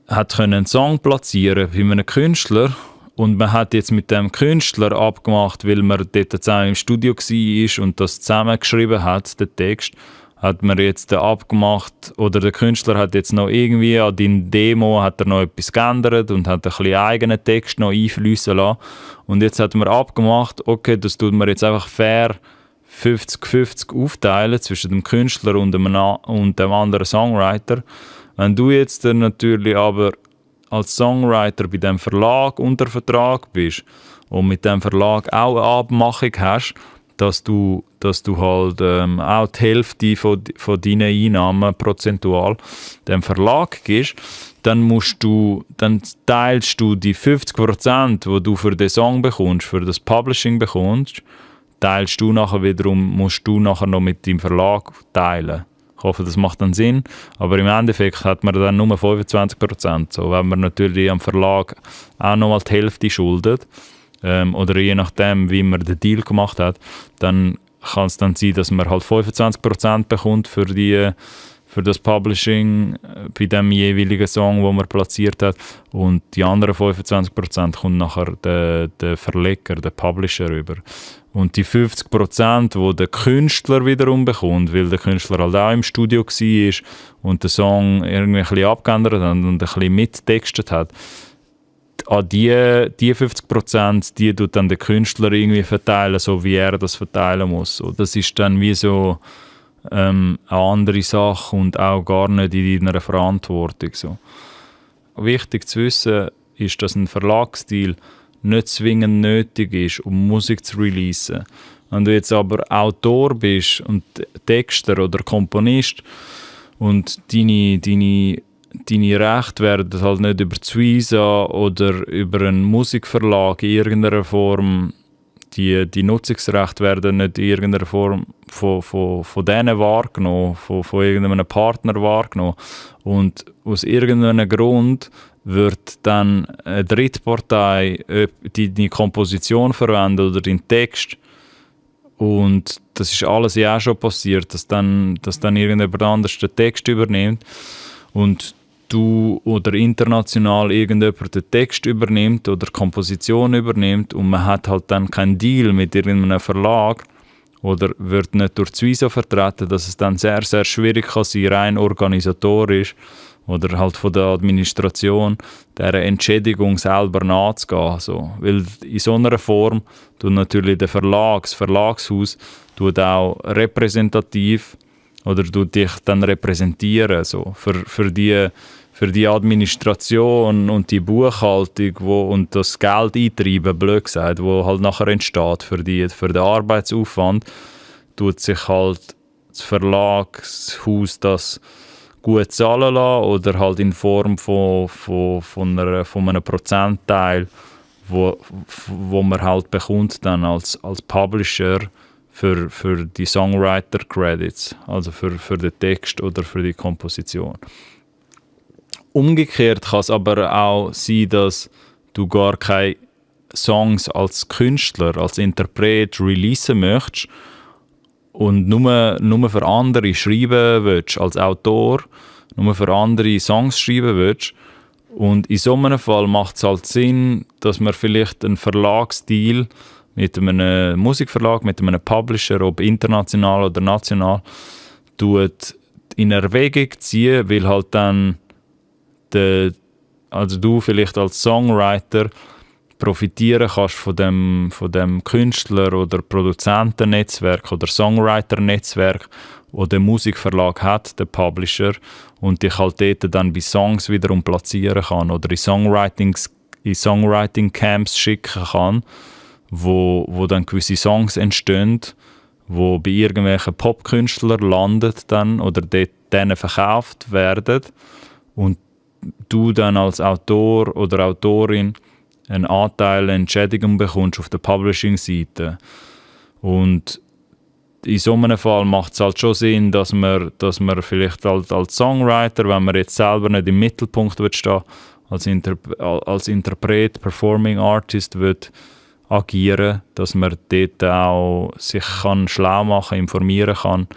A: hat einen Song platzieren bei einem Künstler und man hat jetzt mit dem Künstler abgemacht, weil man dort zusammen im Studio war und das zusammengeschrieben hat, den Text, hat man jetzt abgemacht, oder der Künstler hat jetzt noch irgendwie an deiner Demo hat er noch etwas geändert und hat ein bisschen eigenen Text noch einfließen lassen. Und jetzt hat man abgemacht, okay, das tut man jetzt einfach fair 50-50 aufteilen zwischen dem Künstler und dem anderen Songwriter. Wenn du jetzt natürlich aber als Songwriter bei dem Verlag unter Vertrag bist und mit dem Verlag auch eine Abmachung hast, dass du halt auch die Hälfte von deinen Einnahmen prozentual dem Verlag gibst, dann teilst du die 50%, die du für den Song bekommst, für das Publishing bekommst, musst du nachher noch mit deinem Verlag teilen. Ich hoffe, das macht dann Sinn, aber im Endeffekt hat man dann nur 25%. So, wenn man natürlich am Verlag auch noch mal die Hälfte schuldet, oder je nachdem, wie man den Deal gemacht hat, dann kann es dann sein, dass man halt 25% bekommt für das Publishing bei dem jeweiligen Song, den man platziert hat, und die anderen 25% kommt nachher der Verleger, der Publisher über. Und die 50%, die der Künstler wiederum bekommt, weil der Künstler halt auch im Studio war und den Song irgendwie ein bisschen abgeändert hat und ein bisschen mittextet hat, an die 50%, die tut dann der Künstler irgendwie verteilen, so wie er das verteilen muss. Und das ist dann wie so eine andere Sache und auch gar nicht in deiner Verantwortung. So. Wichtig zu wissen ist, dass ein Verlagsdeal nicht zwingend nötig ist, um Musik zu releasen. Wenn du jetzt aber Autor bist und Texter oder Komponist und deine Rechte werden halt nicht über Suiza oder über einen Musikverlag in irgendeiner Form, die Nutzungsrechte werden nicht in irgendeiner Form von denen wahrgenommen, von irgendeinem Partner wahrgenommen. Und aus irgendeinem Grund wird dann eine Drittpartei die Komposition verwenden oder den Text. Und das ist alles ja auch schon passiert, dass dann irgendjemand anderes den Text übernimmt und du oder international irgendjemand den Text übernimmt oder die Komposition übernimmt und man hat halt dann keinen Deal mit irgendeinem Verlag oder wird nicht durch die Suiza vertreten, dass es dann sehr, sehr schwierig kann sein, rein organisatorisch oder halt von der Administration dieser Entschädigung selber nachzugehen. So. Weil in so einer Form tut natürlich das Verlagshaus tut auch repräsentativ oder tut dich dann repräsentieren so, für die Administration und die Buchhaltung und das Geld eintreiben, blöd gesagt, wo halt nachher entsteht für den Arbeitsaufwand, tut sich halt das Verlagshaus das gut zahlen lassen oder halt in Form von einem Prozentteil, wo man halt bekommt dann als Publisher für die Songwriter-Credits, also für den Text oder für die Komposition. Umgekehrt kann es aber auch sein, dass du gar keine Songs als Künstler, als Interpret releasen möchtest und nur für andere schreiben willst, als Autor, nur für andere Songs schreiben willst. Und in so einem Fall macht es halt Sinn, dass man vielleicht einen Verlagsdeal mit einem Musikverlag, mit einem Publisher, ob international oder national, tut in Erwägung ziehen, weil halt dann also du vielleicht als Songwriter profitieren kannst von dem Künstler- oder Produzentennetzwerk oder Songwriter-Netzwerk, wo der Musikverlag hat, der Publisher, und dich halt dort dann bei Songs wiederum platzieren kann oder in Songwriting-Camps schicken kann, wo dann gewisse Songs entstehen, wo bei irgendwelchen Popkünstlern landet dann oder denen verkauft werden und du dann als Autor oder Autorin einen Anteil, eine Entschädigung bekommst auf der Publishing-Seite. Und in so einem Fall macht es halt schon Sinn, dass man vielleicht halt als Songwriter, wenn man jetzt selber nicht im Mittelpunkt wird stehen, als Interpret, Performing Artist wird agieren, dass man dort auch sich kann schlau machen, informieren kann,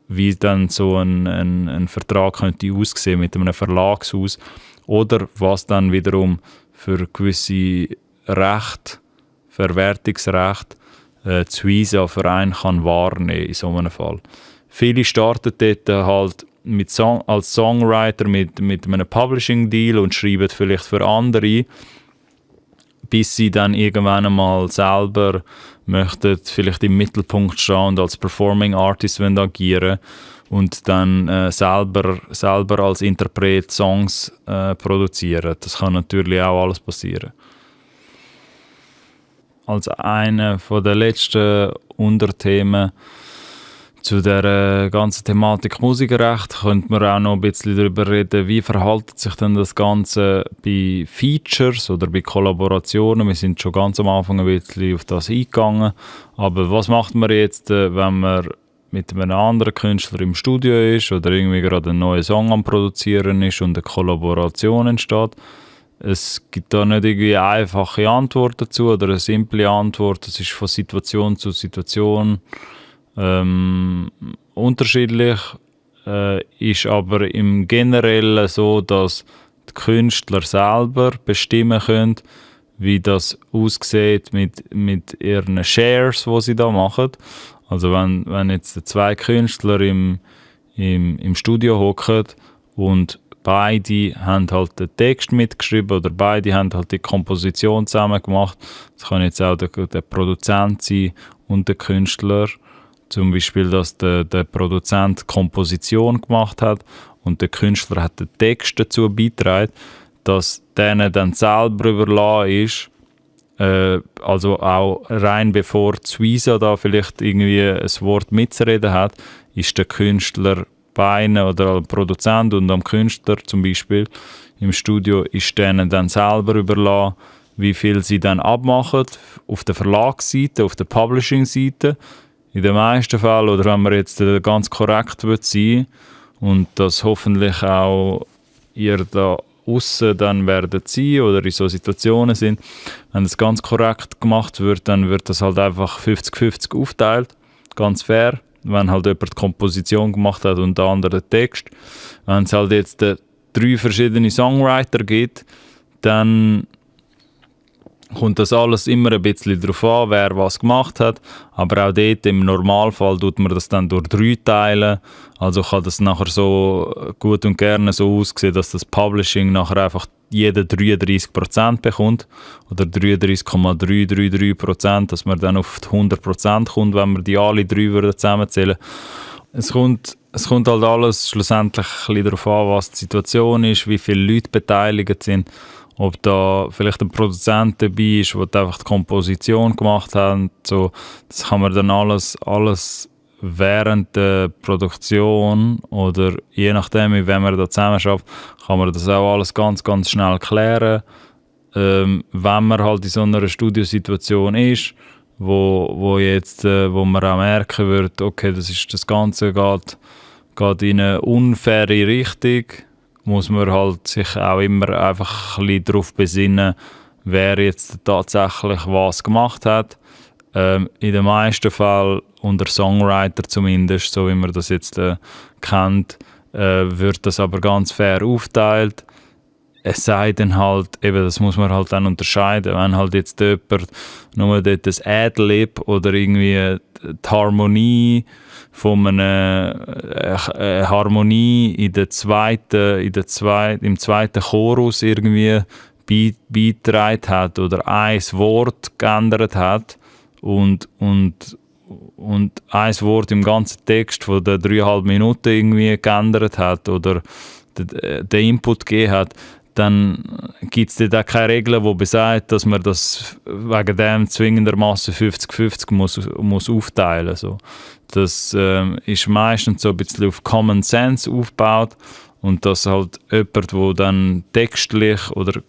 A: wie dann so ein Vertrag könnte aussehen mit einem Verlagshaus oder was dann wiederum für gewisse Rechte, Verwertungsrechte, die Suiza-Verein kann wahrnehmen in so einem Fall. Viele starten dort halt als Songwriter mit einem Publishing-Deal und schreiben vielleicht für andere, bis sie dann irgendwann einmal selber möchten vielleicht im Mittelpunkt stehen und als Performing Artist agieren und dann selber als Interpret Songs produzieren. Das kann natürlich auch alles passieren. Als eine von der letzten Unterthemen zu der ganzen Thematik Musikrecht könnte man auch noch ein bisschen darüber reden, wie verhält sich denn das Ganze bei Features oder bei Kollaborationen. Wir sind schon ganz am Anfang ein bisschen auf das eingegangen. Aber was macht man jetzt, wenn man mit einem anderen Künstler im Studio ist oder irgendwie gerade einen neuen Song am Produzieren ist und eine Kollaboration entsteht? Es gibt da nicht irgendwie eine einfache Antwort dazu oder eine simple Antwort. Es ist von Situation zu Situation unterschiedlich, ist aber im Generellen so, dass die Künstler selber bestimmen können, wie das aussieht mit ihren Shares, die sie da machen. Also wenn jetzt zwei Künstler im Studio hocken und beide haben halt den Text mitgeschrieben oder beide haben halt die Komposition zusammen gemacht. Das kann jetzt auch der Produzent sein und der Künstler. Zum Beispiel, dass der Produzent Komposition gemacht hat und der Künstler hat den Text dazu beigetragen, dass denen dann selber überlassen ist, also auch rein bevor Suiza da vielleicht irgendwie ein Wort mitzureden hat, ist der Künstler bei ihnen oder der Produzent und am Künstler zum Beispiel im Studio ist denen dann selber überlassen, wie viel sie dann abmachen auf der Verlagsseite, auf der Publishing-Seite. In den meisten Fällen, oder wenn man jetzt ganz korrekt sein will und das hoffentlich auch ihr da aussen dann werden sein oder in so Situationen sind, wenn das ganz korrekt gemacht wird, dann wird das halt einfach 50-50 aufteilt, ganz fair, wenn halt jemand die Komposition gemacht hat und der andere den Text. Wenn es halt jetzt 3 verschiedene Songwriter gibt, dann kommt das alles immer ein bisschen darauf an, wer was gemacht hat. Aber auch dort im Normalfall tut man das dann durch 3 teilen. Also kann das nachher so gut und gerne so aussehen, dass das Publishing nachher einfach jeder 33% bekommt. Oder 33,333%, dass man dann auf die 100% kommt, wenn man die alle 3 zusammenzählen würden. Es kommt halt alles schlussendlich ein bisschen darauf an, was die Situation ist, wie viele Leute beteiligt sind. Ob da vielleicht ein Produzent dabei ist, der einfach die Komposition gemacht hat. So, das kann man dann alles während der Produktion oder je nachdem, mit wem man da zusammenarbeitet, kann man das auch alles ganz, ganz schnell klären. Wenn man halt in so einer Studiosituation ist, wo man auch merken wird, okay, das Ganze geht in eine unfaire Richtung, muss man halt sich auch immer einfach ein bisschen darauf besinnen, wer jetzt tatsächlich was gemacht hat. In den meisten Fällen, unter Songwriter zumindest, so wie man das jetzt kennt, wird das aber ganz fair aufgeteilt. Es sei denn halt, eben, das muss man halt dann unterscheiden, wenn halt jetzt jemand nur dort das Ad-Lib oder irgendwie die Harmonie von einer Harmonie im zweiten Chorus irgendwie beigetragen hat oder ein Wort geändert hat und ein Wort im ganzen Text von den 3,5 Minuten irgendwie geändert hat oder den Input gegeben hat, dann gibt es da keine Regeln, die besagt, dass man das wegen dem zwingendermaßen 50-50 muss aufteilen muss. So. Das ist meistens so ein bisschen auf Common Sense aufgebaut und dass halt jemand, der dann textlich oder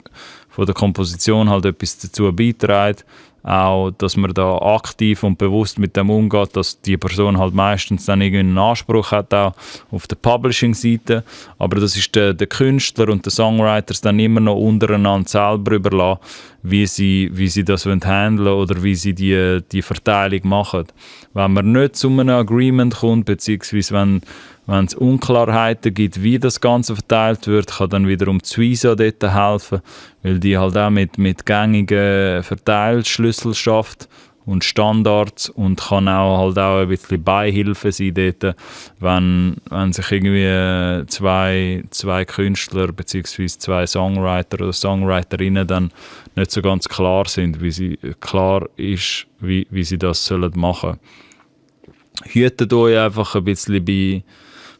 A: von der Komposition halt etwas dazu beiträgt, auch, dass man da aktiv und bewusst mit dem umgeht, dass die Person halt meistens dann irgendeinen Anspruch hat, auch auf der Publishing-Seite. Aber das ist der Künstler und der Songwriter dann immer noch untereinander selber überlassen, wie sie das handeln oder wie sie die Verteilung machen. Wenn man nicht zu einem Agreement kommt, beziehungsweise wenn es Unklarheiten gibt, wie das Ganze verteilt wird, kann dann wiederum die Suiza dort helfen, weil die halt auch mit gängigen Verteilschlüsseln schafft und Standards und kann auch ein bisschen Beihilfe sein dort, wenn sich irgendwie zwei Künstler bzw. 2 Songwriter oder Songwriterinnen dann nicht so ganz klar sind, wie sie das sollen machen. Hütet euch einfach ein bisschen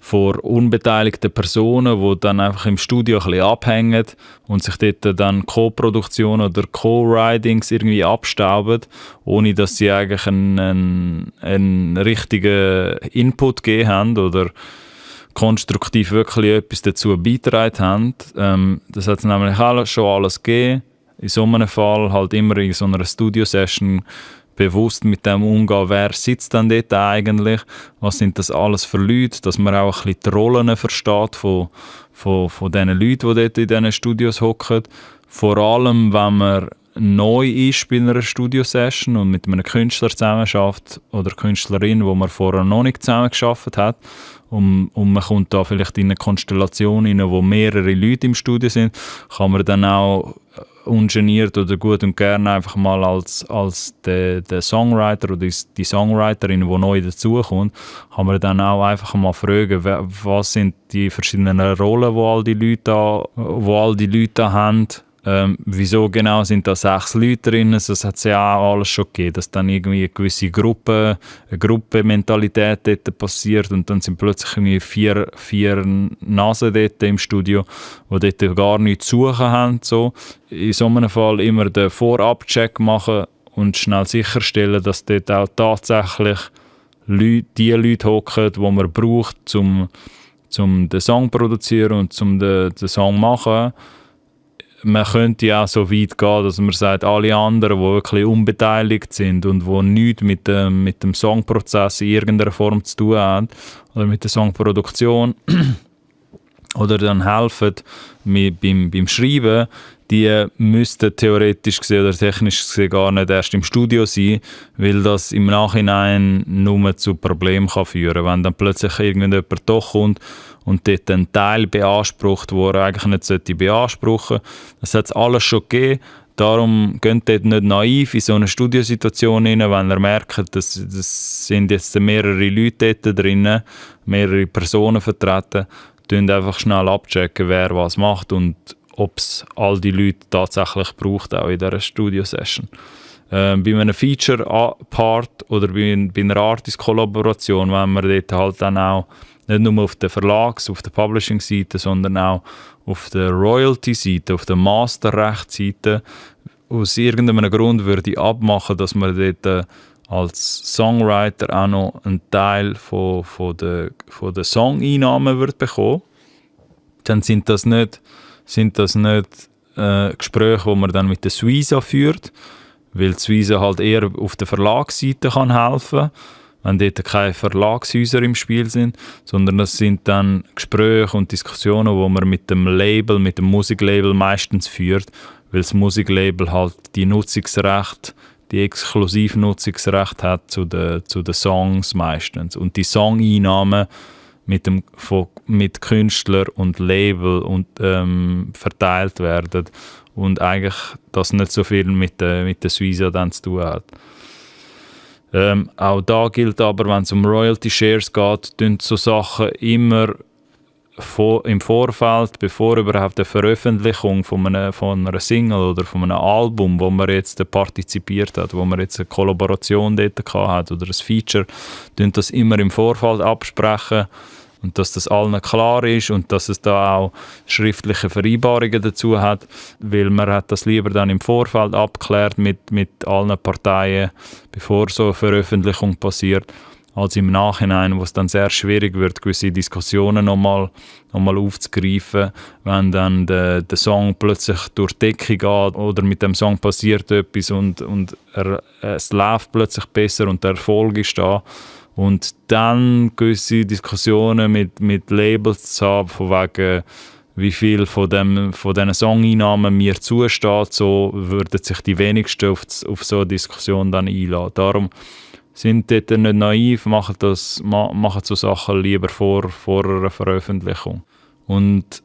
A: vor unbeteiligten Personen, die dann einfach im Studio ein bisschen abhängen und sich dort dann Co-Produktion oder Co-Writings irgendwie abstauben, ohne dass sie eigentlich einen richtigen Input gegeben haben oder konstruktiv wirklich etwas dazu beigetragen haben. Das hat es nämlich schon alles gegeben. In so einem Fall halt immer in so einer Studio-Session bewusst mit dem umgehen, wer sitzt dann dort eigentlich, was sind das alles für Leute, dass man auch ein bisschen die Rollen versteht von den Leuten, die dort in diesen Studios hocken. Vor allem, wenn man neu ist bei einer Studio-Session und mit einem Künstler zusammenarbeitet oder Künstlerin, wo man vorher noch nicht zusammengearbeitet hat, und man kommt da vielleicht in eine Konstellation rein, wo mehrere Leute im Studio sind, kann man dann auch ungeniert oder gut und gerne einfach mal als der Songwriter oder die Songwriterin, die neu dazukommt, kann man dann auch einfach mal fragen, was sind die verschiedenen Rollen, die all die Leute da haben. Wieso genau sind da 6 Leute drin? Das hat es ja auch alles schon gegeben, dass dann irgendwie eine gewisse Gruppenmentalität dort passiert und dann sind plötzlich irgendwie vier Nasen dort im Studio, die dort gar nichts zu suchen haben. So. In so einem Fall immer den Vorab-Check machen und schnell sicherstellen, dass dort auch tatsächlich die Leute hocken, die man braucht, um den Song zu produzieren und um den Song zu machen. Man könnte ja auch so weit gehen, dass man sagt, alle anderen, die wirklich unbeteiligt sind und die nichts mit dem Songprozess in irgendeiner Form zu tun haben oder mit der Songproduktion oder dann helfen beim Schreiben, die müssten theoretisch gesehen oder technisch gesehen gar nicht erst im Studio sein, weil das im Nachhinein nur zu Problemen führen kann. Wenn dann plötzlich irgendjemand doch kommt und dort einen Teil beansprucht, den er eigentlich nicht beanspruchen sollte. Das hat es alles schon gegeben. Darum geht dort nicht naiv in so eine Studiosituation rein, wenn ihr merkt, dass sind jetzt mehrere Leute dort drin, mehrere Personen vertreten, dann einfach schnell abchecken, wer was macht und ob es all die Leute tatsächlich braucht, auch in dieser Studio-Session. Bei einem Feature-Part oder bei einer Artist-Kollaboration, wenn man dort halt dann auch nicht nur auf der auf der Publishing-Seite, sondern auch auf der Royalty-Seite, auf der Masterrecht-Seite aus irgendeinem Grund würde ich abmachen, dass man dort als Songwriter auch noch einen Teil von der Song-Einnahmen wird bekommen, dann sind das nicht Gespräche, die man dann mit der Suiza führt, weil die Suiza halt eher auf der Verlagsseite kann helfen, wenn dort keine Verlagshäuser im Spiel sind, sondern das sind dann Gespräche und Diskussionen, die man mit dem Musiklabel meistens führt, weil das Musiklabel halt die Exklusivnutzungsrechte hat zu den Songs meistens. Und die Song-Einnahmen mit Künstler und Label verteilt werden und eigentlich das nicht so viel mit der Suiza dann zu tun hat. Auch da gilt aber, wenn es um Royalty Shares geht, tun so Sachen immer im Vorfeld, bevor überhaupt eine Veröffentlichung von einer Single oder von einem Album, wo man jetzt partizipiert hat, wo man jetzt eine Kollaboration dort hat oder ein Feature, tun das immer im Vorfeld absprechen und dass das allen klar ist und dass es da auch schriftliche Vereinbarungen dazu hat, weil man hat das lieber dann im Vorfeld abgeklärt mit allen Parteien, bevor so eine Veröffentlichung passiert, als im Nachhinein, wo es dann sehr schwierig wird, gewisse Diskussionen nochmal aufzugreifen, wenn dann der Song plötzlich durch die Decke geht oder mit dem Song passiert etwas und es läuft plötzlich besser und der Erfolg ist da. Und dann gewisse Diskussionen mit Labels zu haben, von wegen, wie viel von diesen Song-Einnahmen mir zusteht, so würden sich die wenigsten auf so eine Diskussion dann einladen. Darum sind dort nicht naiv, machen so Sachen lieber vor einer Veröffentlichung. Und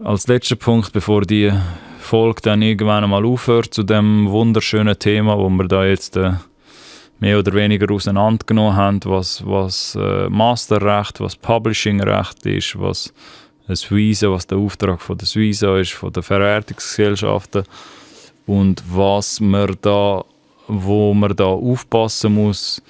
A: als letzter Punkt, bevor die Folge dann irgendwann mal aufhört, zu dem wunderschönen Thema, wo wir da jetzt mehr oder weniger auseinandergenommen haben, was Masterrecht, was Publishingrecht ist, was Suiza, was der Auftrag von der Suiza ist, von den Verwertungsgesellschaften und wo man da aufpassen muss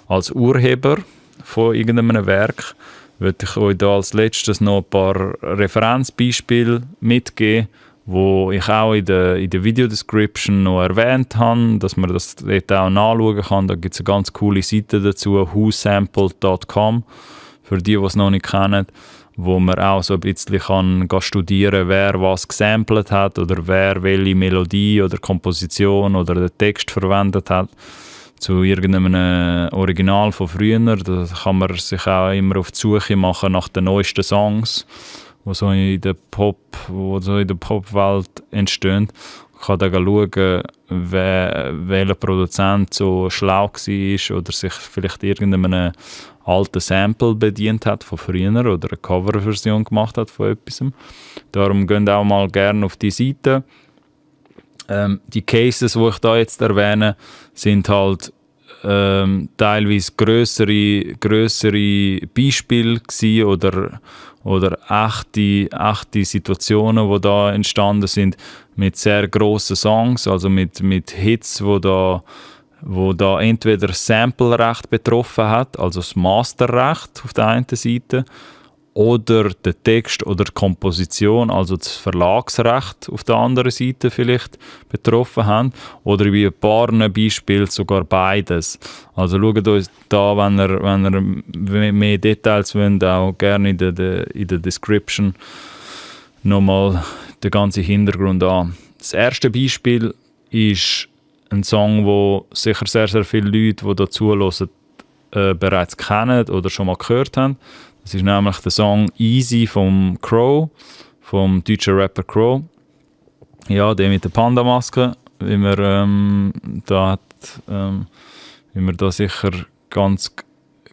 A: als Urheber von irgendeinem Werk, würde ich euch da als letztes noch ein paar Referenzbeispiele mitgeben, wo ich auch in der Video-Description noch erwähnt habe, dass man das dort auch nachschauen kann. Da gibt es eine ganz coole Seite dazu, whosampled.com, für die es noch nicht kennen, wo man auch so ein bisschen kann studieren, wer was gesampelt hat oder wer welche Melodie oder Komposition oder den Text verwendet hat zu irgendeinem Original von früher. Da kann man sich auch immer auf die Suche machen nach den neuesten Songs, die so in der Popwelt entstehen. Ich kann dann schauen, welcher Produzent so schlau war oder sich vielleicht irgendeinem alten Sample bedient hat von früher oder eine Coverversion gemacht hat von etwas. Darum geht auch mal gerne auf die Seite. Die Cases, die ich da jetzt erwähne, sind halt teilweise grössere Beispiele gewesen oder echte Situationen, die da entstanden sind mit sehr grossen Songs, also mit Hits, wo da entweder das Samplerecht betroffen hat, also das Masterrecht auf der einen Seite, oder der Text oder die Komposition, also das Verlagsrecht auf der anderen Seite vielleicht betroffen haben, oder wie ein paar Beispielen sogar beides. Also schaut euch da, wenn ihr mehr Details wollt, auch gerne in der Description nochmal den ganzen Hintergrund an. Das erste Beispiel ist ein Song, wo sicher sehr, sehr viele Leute, die dazu hören, bereits kennen oder schon mal gehört haben. Das ist nämlich der Song «Easy» vom Crow, vom deutschen Rapper Crow. Ja, der mit der Panda-Maske, wie man da sicher ganz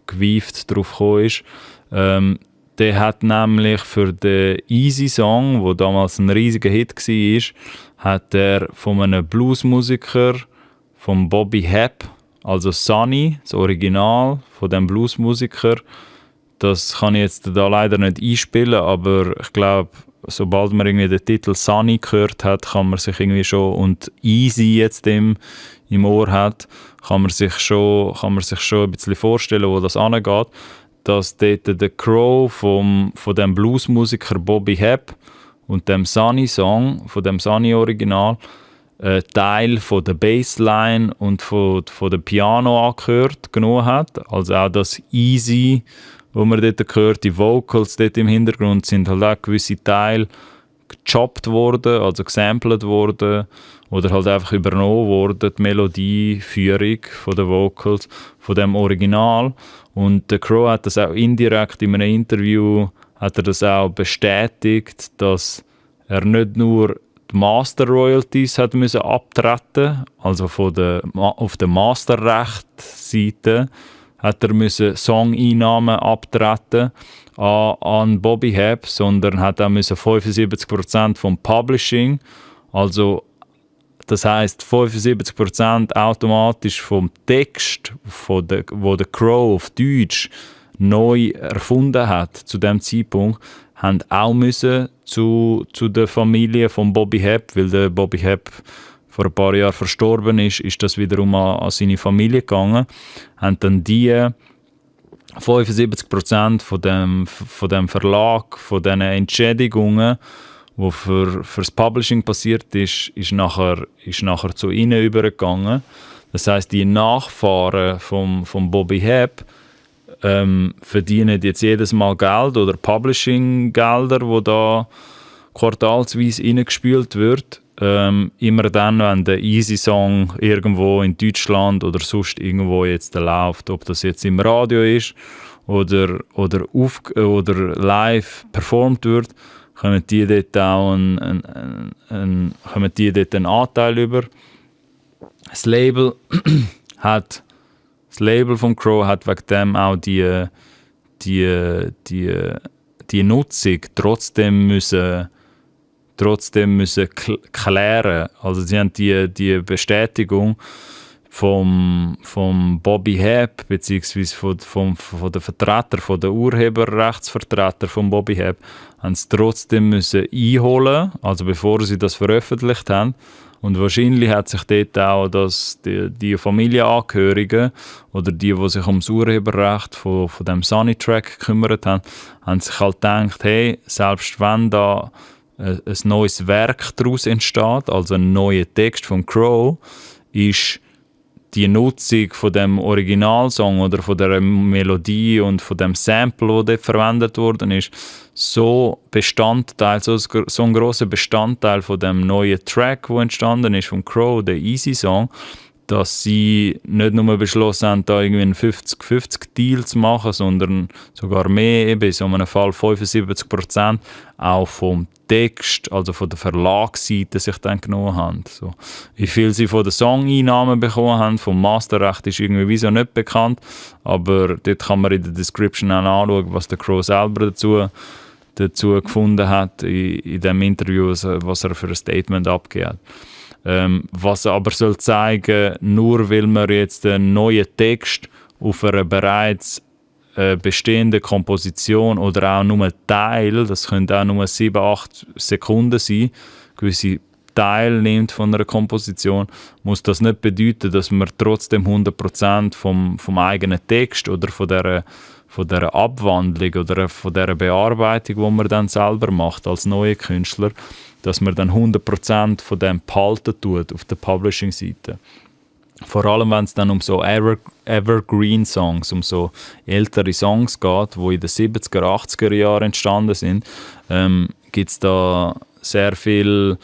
A: gewieft drauf gekommen ist. Der hat nämlich für den «Easy»-Song, der damals ein riesiger Hit war, hat er von einem Bluesmusiker, von Bobby Hebb, also Sunny, das Original von dem Bluesmusiker. Das kann ich jetzt da leider nicht einspielen, aber ich glaube, sobald man irgendwie den Titel Sunny gehört hat, kann man sich irgendwie schon, und Easy jetzt im Ohr hat, kann man sich schon ein bisschen vorstellen, wo das angeht. Dass dort der Crow von dem Bluesmusiker Bobby Hebb und dem Sunny-Song, von dem Sunny-Original, Teil von der Bassline und von dem Piano genommen hat. Also auch das Easy, wo man dort hört, die Vocals dort im Hintergrund, sind halt auch gewisse Teile gechoppt worden, also gesampelt worden oder halt einfach übernommen worden, die Melodieführung von den Vocals von dem Original. Und der Crow hat das auch indirekt in einem Interview hat er das auch bestätigt, dass er nicht nur die Master Royalties hat müssen abtreten, also auf der Masterrecht-Seite hat er müssen Song-Einnahmen abtreten an Bobby Hebb, sondern hat auch müssen 75% vom Publishing, also das heisst 75% automatisch vom Text, wo der Crow auf Deutsch neu erfunden hat zu dem Zeitpunkt, haben auch müssen zu der Familie von Bobby Hebb, weil der Bobby Hebb vor ein paar Jahren verstorben ist das wiederum an seine Familie gegangen, haben dann die 75% von dem Verlag, von diesen Entschädigungen, die fürs Publishing passiert ist nachher zu ihnen übergegangen. Das heisst, die Nachfahren vom Bobby Hebb verdienen jetzt jedes Mal Geld oder Publishing-Gelder, wo da quartalsweise reingespült wird. Immer dann, wenn der Easy-Song irgendwo in Deutschland oder sonst irgendwo jetzt läuft, ob das jetzt im Radio ist oder live performt wird, kommen die dort auch einen Anteil über. Das Label vom Crow hat wegen dem auch die Nutzung trotzdem müssen klären. Also sie haben die Bestätigung vom Bobby Hebb beziehungsweise von den Vertreter, von den Urheberrechtsvertreter von Bobby Hebb, haben sie trotzdem müssen einholen, also bevor sie das veröffentlicht haben. Und wahrscheinlich hat sich dort auch die Familienangehörigen oder die sich ums Urheberrecht von dem Sunny-Track gekümmert haben sich halt gedacht, hey, selbst wenn da ein neues Werk daraus entsteht, also ein neuer Text von Crow, ist die Nutzung von dem Originalsong oder von der Melodie und von dem Sample, das dort verwendet worden ist, so ein grosser Bestandteil von dem neuen Track, der entstanden ist von Crow, der Easy Song, dass sie nicht nur beschlossen haben, da irgendwie einen 50-50-Deal zu machen, sondern sogar mehr, eben in so einem Fall 75% auch vom Text, also von der Verlagsseite sich dann genommen haben. So. Wie viel sie von den Song-Einnahmen bekommen haben, vom Masterrecht ist irgendwie wieso nicht bekannt, aber dort kann man in der Description auch anschauen, was der Crow selber dazu gefunden hat in dem Interview, was er für ein Statement abgegeben hat. Was aber soll zeigen, nur weil man jetzt einen neuen Text auf einer bereits bestehenden Komposition oder auch nur ein Teil, das können auch nur 7-8 Sekunden sein, gewisse Teil nimmt von einer Komposition, muss das nicht bedeuten, dass man trotzdem 100% vom eigenen Text oder von dieser Abwandlung oder von dieser Bearbeitung, die man dann selber macht als neuer Künstler, dass man dann 100% von dem behalten tut auf der Publishing-Seite. Vor allem, wenn es dann um so Evergreen-Songs, um so ältere Songs geht, die in den 70er, 80er Jahren entstanden sind, gibt es da sehr viel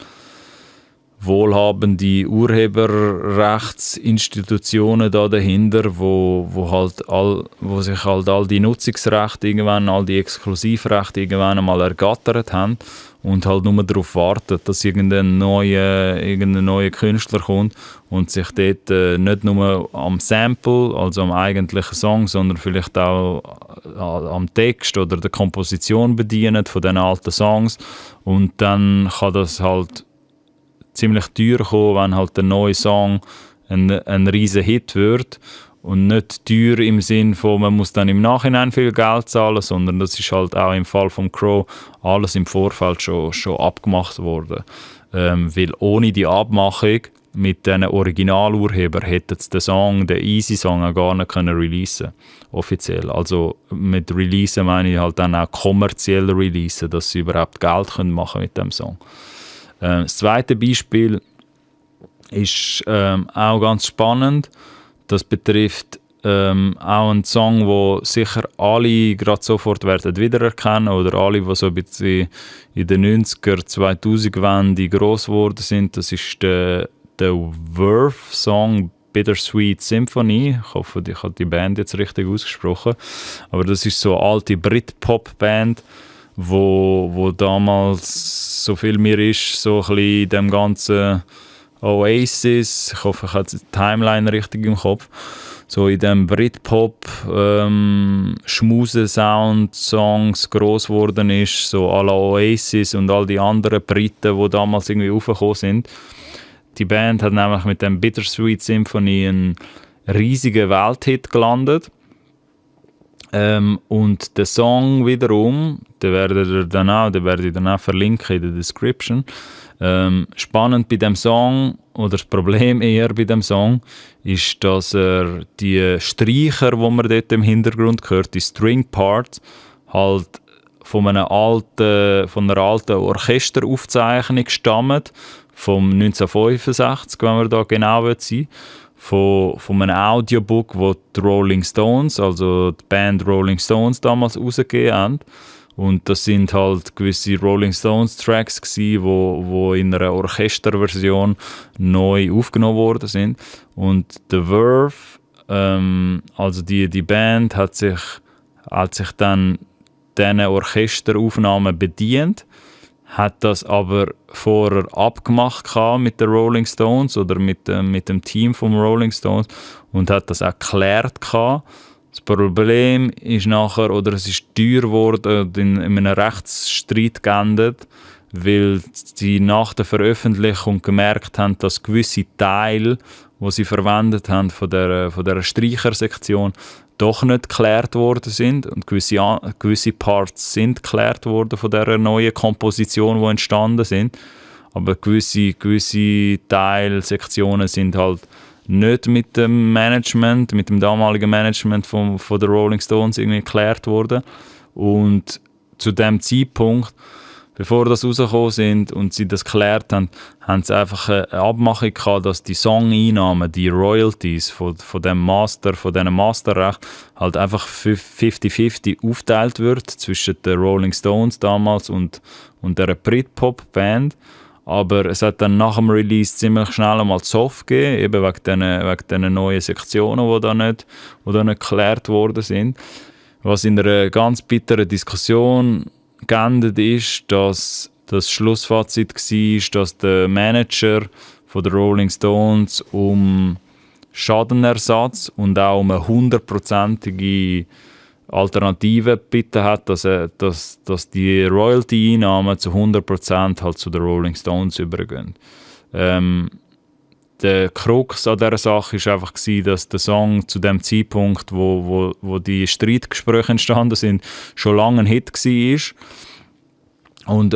A: wohlhabende Urheberrechtsinstitutionen da dahinter, wo sich halt all die Nutzungsrechte irgendwann, all die Exklusivrechte irgendwann einmal ergattert haben und halt nur darauf warten, dass irgendein neuer Künstler kommt und sich dort nicht nur am Sample, also am eigentlichen Song, sondern vielleicht auch am Text oder der Komposition bedient von den alten Songs, und dann kann das halt ziemlich teuer kommen, wenn halt der neue Song ein riesen Hit wird, und nicht teuer im Sinn von, man muss dann im Nachhinein viel Geld zahlen, sondern das ist halt auch im Fall von Crow alles im Vorfeld schon abgemacht worden. Weil ohne die Abmachung mit diesen Originalurhebern hätten sie den Easy-Song auch gar nicht releasen können, offiziell. Also mit Releasen meine ich halt dann auch kommerziell releasen, dass sie überhaupt Geld machen können mit dem Song. Das zweite Beispiel ist auch ganz spannend. Das betrifft auch einen Song, wo sicher alle gerade sofort werden wiedererkennen, oder alle, die so ein bisschen in den 90er, 2000er gross geworden sind. Das ist der Verve-Song Bittersweet Symphony. Ich hoffe, ich habe die Band jetzt richtig ausgesprochen. Aber das ist so eine alte Britpop-Band, wo damals, so viel mir ist, so ein bisschen in dem ganzen Oasis, ich hoffe, ich habe die Timeline richtig im Kopf, so in dem Britpop Schmuse-Sound-Songs gross geworden ist, so à la Oasis und all die anderen Briten, die damals irgendwie aufgekommen sind. Die Band hat nämlich mit dem Bittersweet Symphony einen riesigen Welthit gelandet. Und der Song wiederum, den werde ich dann auch verlinken in der Description. Spannend bei dem Song, oder das Problem eher bei dem Song, ist, dass er die Streicher, die man dort im Hintergrund hört, die String Parts, halt von einer alten Orchesteraufzeichnung stammt, vom 1965, wenn wir da genau sein wollen. Von einem Audiobook, das die Rolling Stones, also die Band Rolling Stones damals rausgegeben haben. Und das sind halt gewisse Rolling Stones Tracks gsi, wo in einer Orchesterversion neu aufgenommen worden sind. Und The Verve, also die Band hat sich dann diesen Orchesteraufnahmen bedient, hat das aber vorher abgemacht mit den Rolling Stones oder mit dem Team vom Rolling Stones und hat das auch geklärt gehabt. Das Problem ist nachher, oder es ist teuer geworden, in einem Rechtsstreit geendet, weil sie nach der Veröffentlichung gemerkt haben, dass gewisse Teile, die sie verwendet haben von der Streichersektion, doch nicht geklärt worden sind, und gewisse Parts sind geklärt worden von dieser neuen Komposition, die entstanden sind. aber gewisse Teilsektionen sind halt nicht mit dem Management, mit dem damaligen Management von der Rolling Stones irgendwie geklärt worden. Und zu dem Zeitpunkt, bevor das rausgekommen sind und sie das geklärt haben, haben sie einfach eine Abmachung gehabt, dass die Song-Einnahmen, die Royalties von diesen Masterrechten halt einfach 50-50 aufgeteilt wird zwischen den Rolling Stones damals und der Britpop-Band. Aber es hat dann nach dem Release ziemlich schnell einmal Zoff gegeben, eben wegen diesen neuen Sektionen, die da nicht geklärt worden sind. Was in einer ganz bitteren Diskussion geendet ist, dass das Schlussfazit war, dass der Manager von der Rolling Stones um Schadenersatz und auch um eine 100%ige Alternative gebeten hat, dass die Royalty-Einnahmen zu 100% halt zu den Rolling Stones übergehen. Der Krux an dieser Sache war einfach, dass der Song zu dem Zeitpunkt, wo die Streitgespräche entstanden sind, schon lange ein Hit war und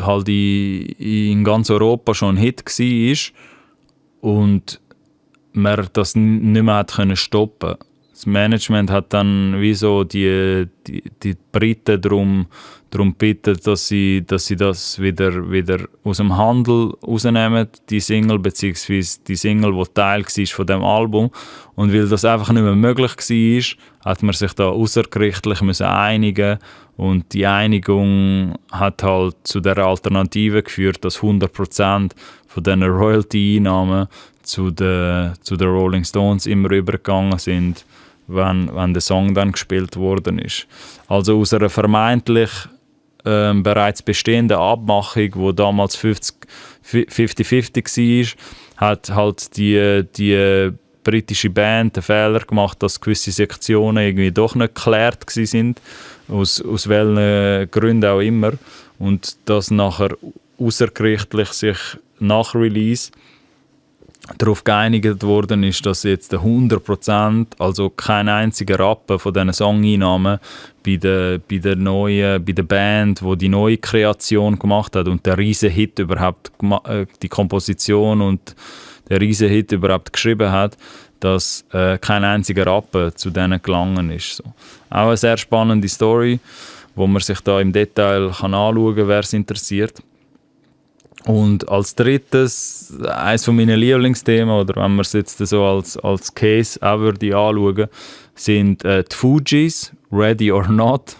A: halt in ganz Europa schon ein Hit war und man das nicht mehr hat können stoppen. Das Management hat dann wieso die Briten darum gebeten, dass sie das wieder aus dem Handel rausnehmen, die Single, beziehungsweise die Single, die Teil war von dem Album. Und weil das einfach nicht mehr möglich war, hat man sich da außergerichtlich einigen. Und die Einigung hat halt zu der Alternative geführt, dass 100% von diesen Royalty-Einnahmen zu den Rolling Stones immer übergegangen sind, wenn der Song dann gespielt worden ist. Also aus einer vermeintlich bereits bestehenden Abmachung, die damals 50-50 war, hat halt die britische Band den Fehler gemacht, dass gewisse Sektionen irgendwie doch nicht geklärt sind, aus welchen Gründen auch immer. Und dass nachher außergerichtlich sich nach Release darauf geeinigt worden ist, dass jetzt 100%, also kein einziger Rappen von diesen Song-Einnahmen bei der Band, die die neue Kreation gemacht hat und der riesen Hit überhaupt, die Komposition und der riesen Hit überhaupt geschrieben hat, dass kein einziger Rappen zu denen gelangen ist. So. Auch eine sehr spannende Story, wo man sich da im Detail anschauen kann, wer es interessiert. Und als drittes, eines meiner Lieblingsthemen, oder wenn man es jetzt so als Case auch würde anschauen, sind die Fugees, Ready or Not,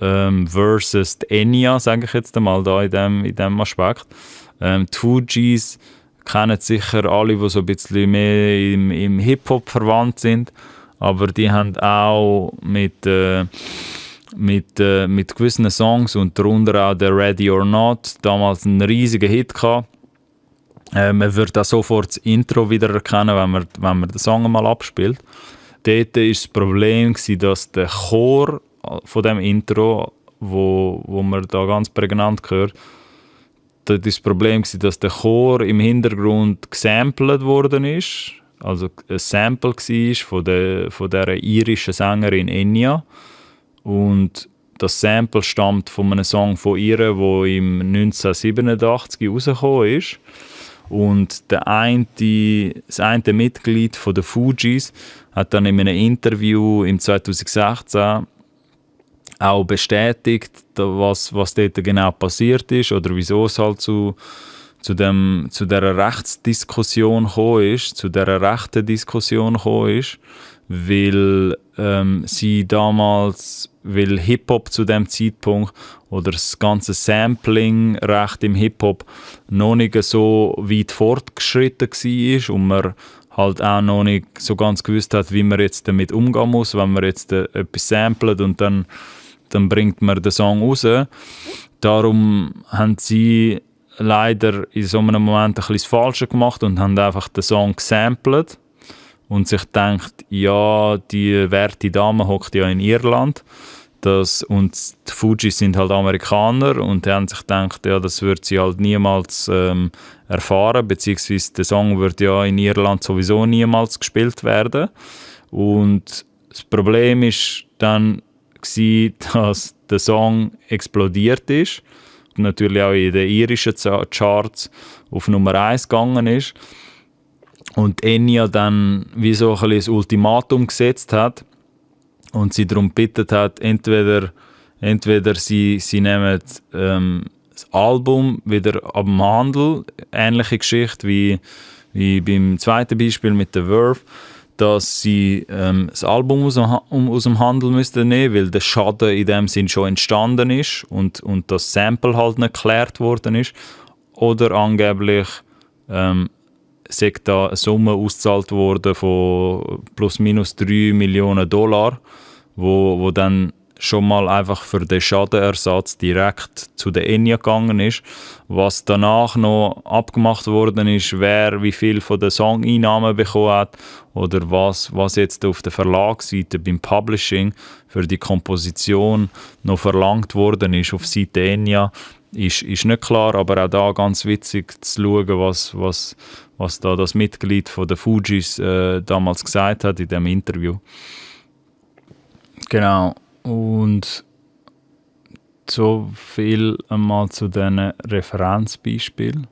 A: versus die Enya, sage ich jetzt einmal da in dem Aspekt. Die Fugees kennen sicher alle, die so ein bisschen mehr im Hip-Hop verwandt sind, aber die haben auch mit gewissen Songs und darunter auch der Ready or Not damals einen riesigen Hit gehabt. Man wird auch sofort das Intro wieder erkennen, wenn man den Song mal abspielt. Dort war das Problem, dass der Chor von dem Intro, wo man da ganz prägnant hört, das Problem war, dass der Chor im Hintergrund gesampelt worden ist, also ein Sample war von der irischen Sängerin Enya. Und das Sample stammt von einem Song von ihr, der im 1987 rausgekommen ist. Und das eine Mitglied von den Fugees hat dann in einem Interview im 2016 auch bestätigt, was dort genau passiert ist oder wieso es halt zu dieser Rechtsdiskussion gekommen ist, zu dieser rechten Diskussion gekommen ist, weil sie damals, weil Hip-Hop zu dem Zeitpunkt oder das ganze Sampling-Recht im Hip-Hop noch nicht so weit fortgeschritten war und man halt auch noch nicht so ganz gewusst hat, wie man jetzt damit umgehen muss, wenn man jetzt etwas samplet und dann bringt man den Song raus. Darum haben sie leider in so einem Moment ein bisschen das Falsche gemacht und haben einfach den Song gesampelt und sich gedacht, ja, die werte Dame hockt ja in Irland und die Fugees sind halt Amerikaner und die haben sich gedacht, ja, das wird sie halt niemals erfahren, beziehungsweise der Song wird ja in Irland sowieso niemals gespielt werden. Und das Problem ist dann, dass der Song explodiert ist natürlich auch in den irischen Charts auf Nummer 1 gegangen ist. Und Enya dann wie so ein bisschen das Ultimatum gesetzt hat und sie darum gebeten hat, entweder sie nehmen das Album wieder ab dem Handel, ähnliche Geschichte wie beim zweiten Beispiel mit The Verve, dass sie das Album aus dem Handel müssten nehmen, weil der Schaden in dem Sinn schon entstanden ist und das Sample halt nicht geklärt worden ist. Oder angeblich sei da eine Summe ausgezahlt worden von plus minus 3 Millionen $, wo dann schon mal einfach für den Schadenersatz direkt zu der Enya gegangen ist. Was danach noch abgemacht worden ist, wer wie viel von den Song-Einnahmen bekommen hat oder was jetzt auf der Verlagsseite beim Publishing für die Komposition noch verlangt worden ist auf Seite Enya, ist nicht klar, aber auch da ganz witzig zu schauen, was da das Mitglied von den Fugees damals gesagt hat in dem Interview. Genau. Und so viel einmal zu diesen Referenzbeispielen.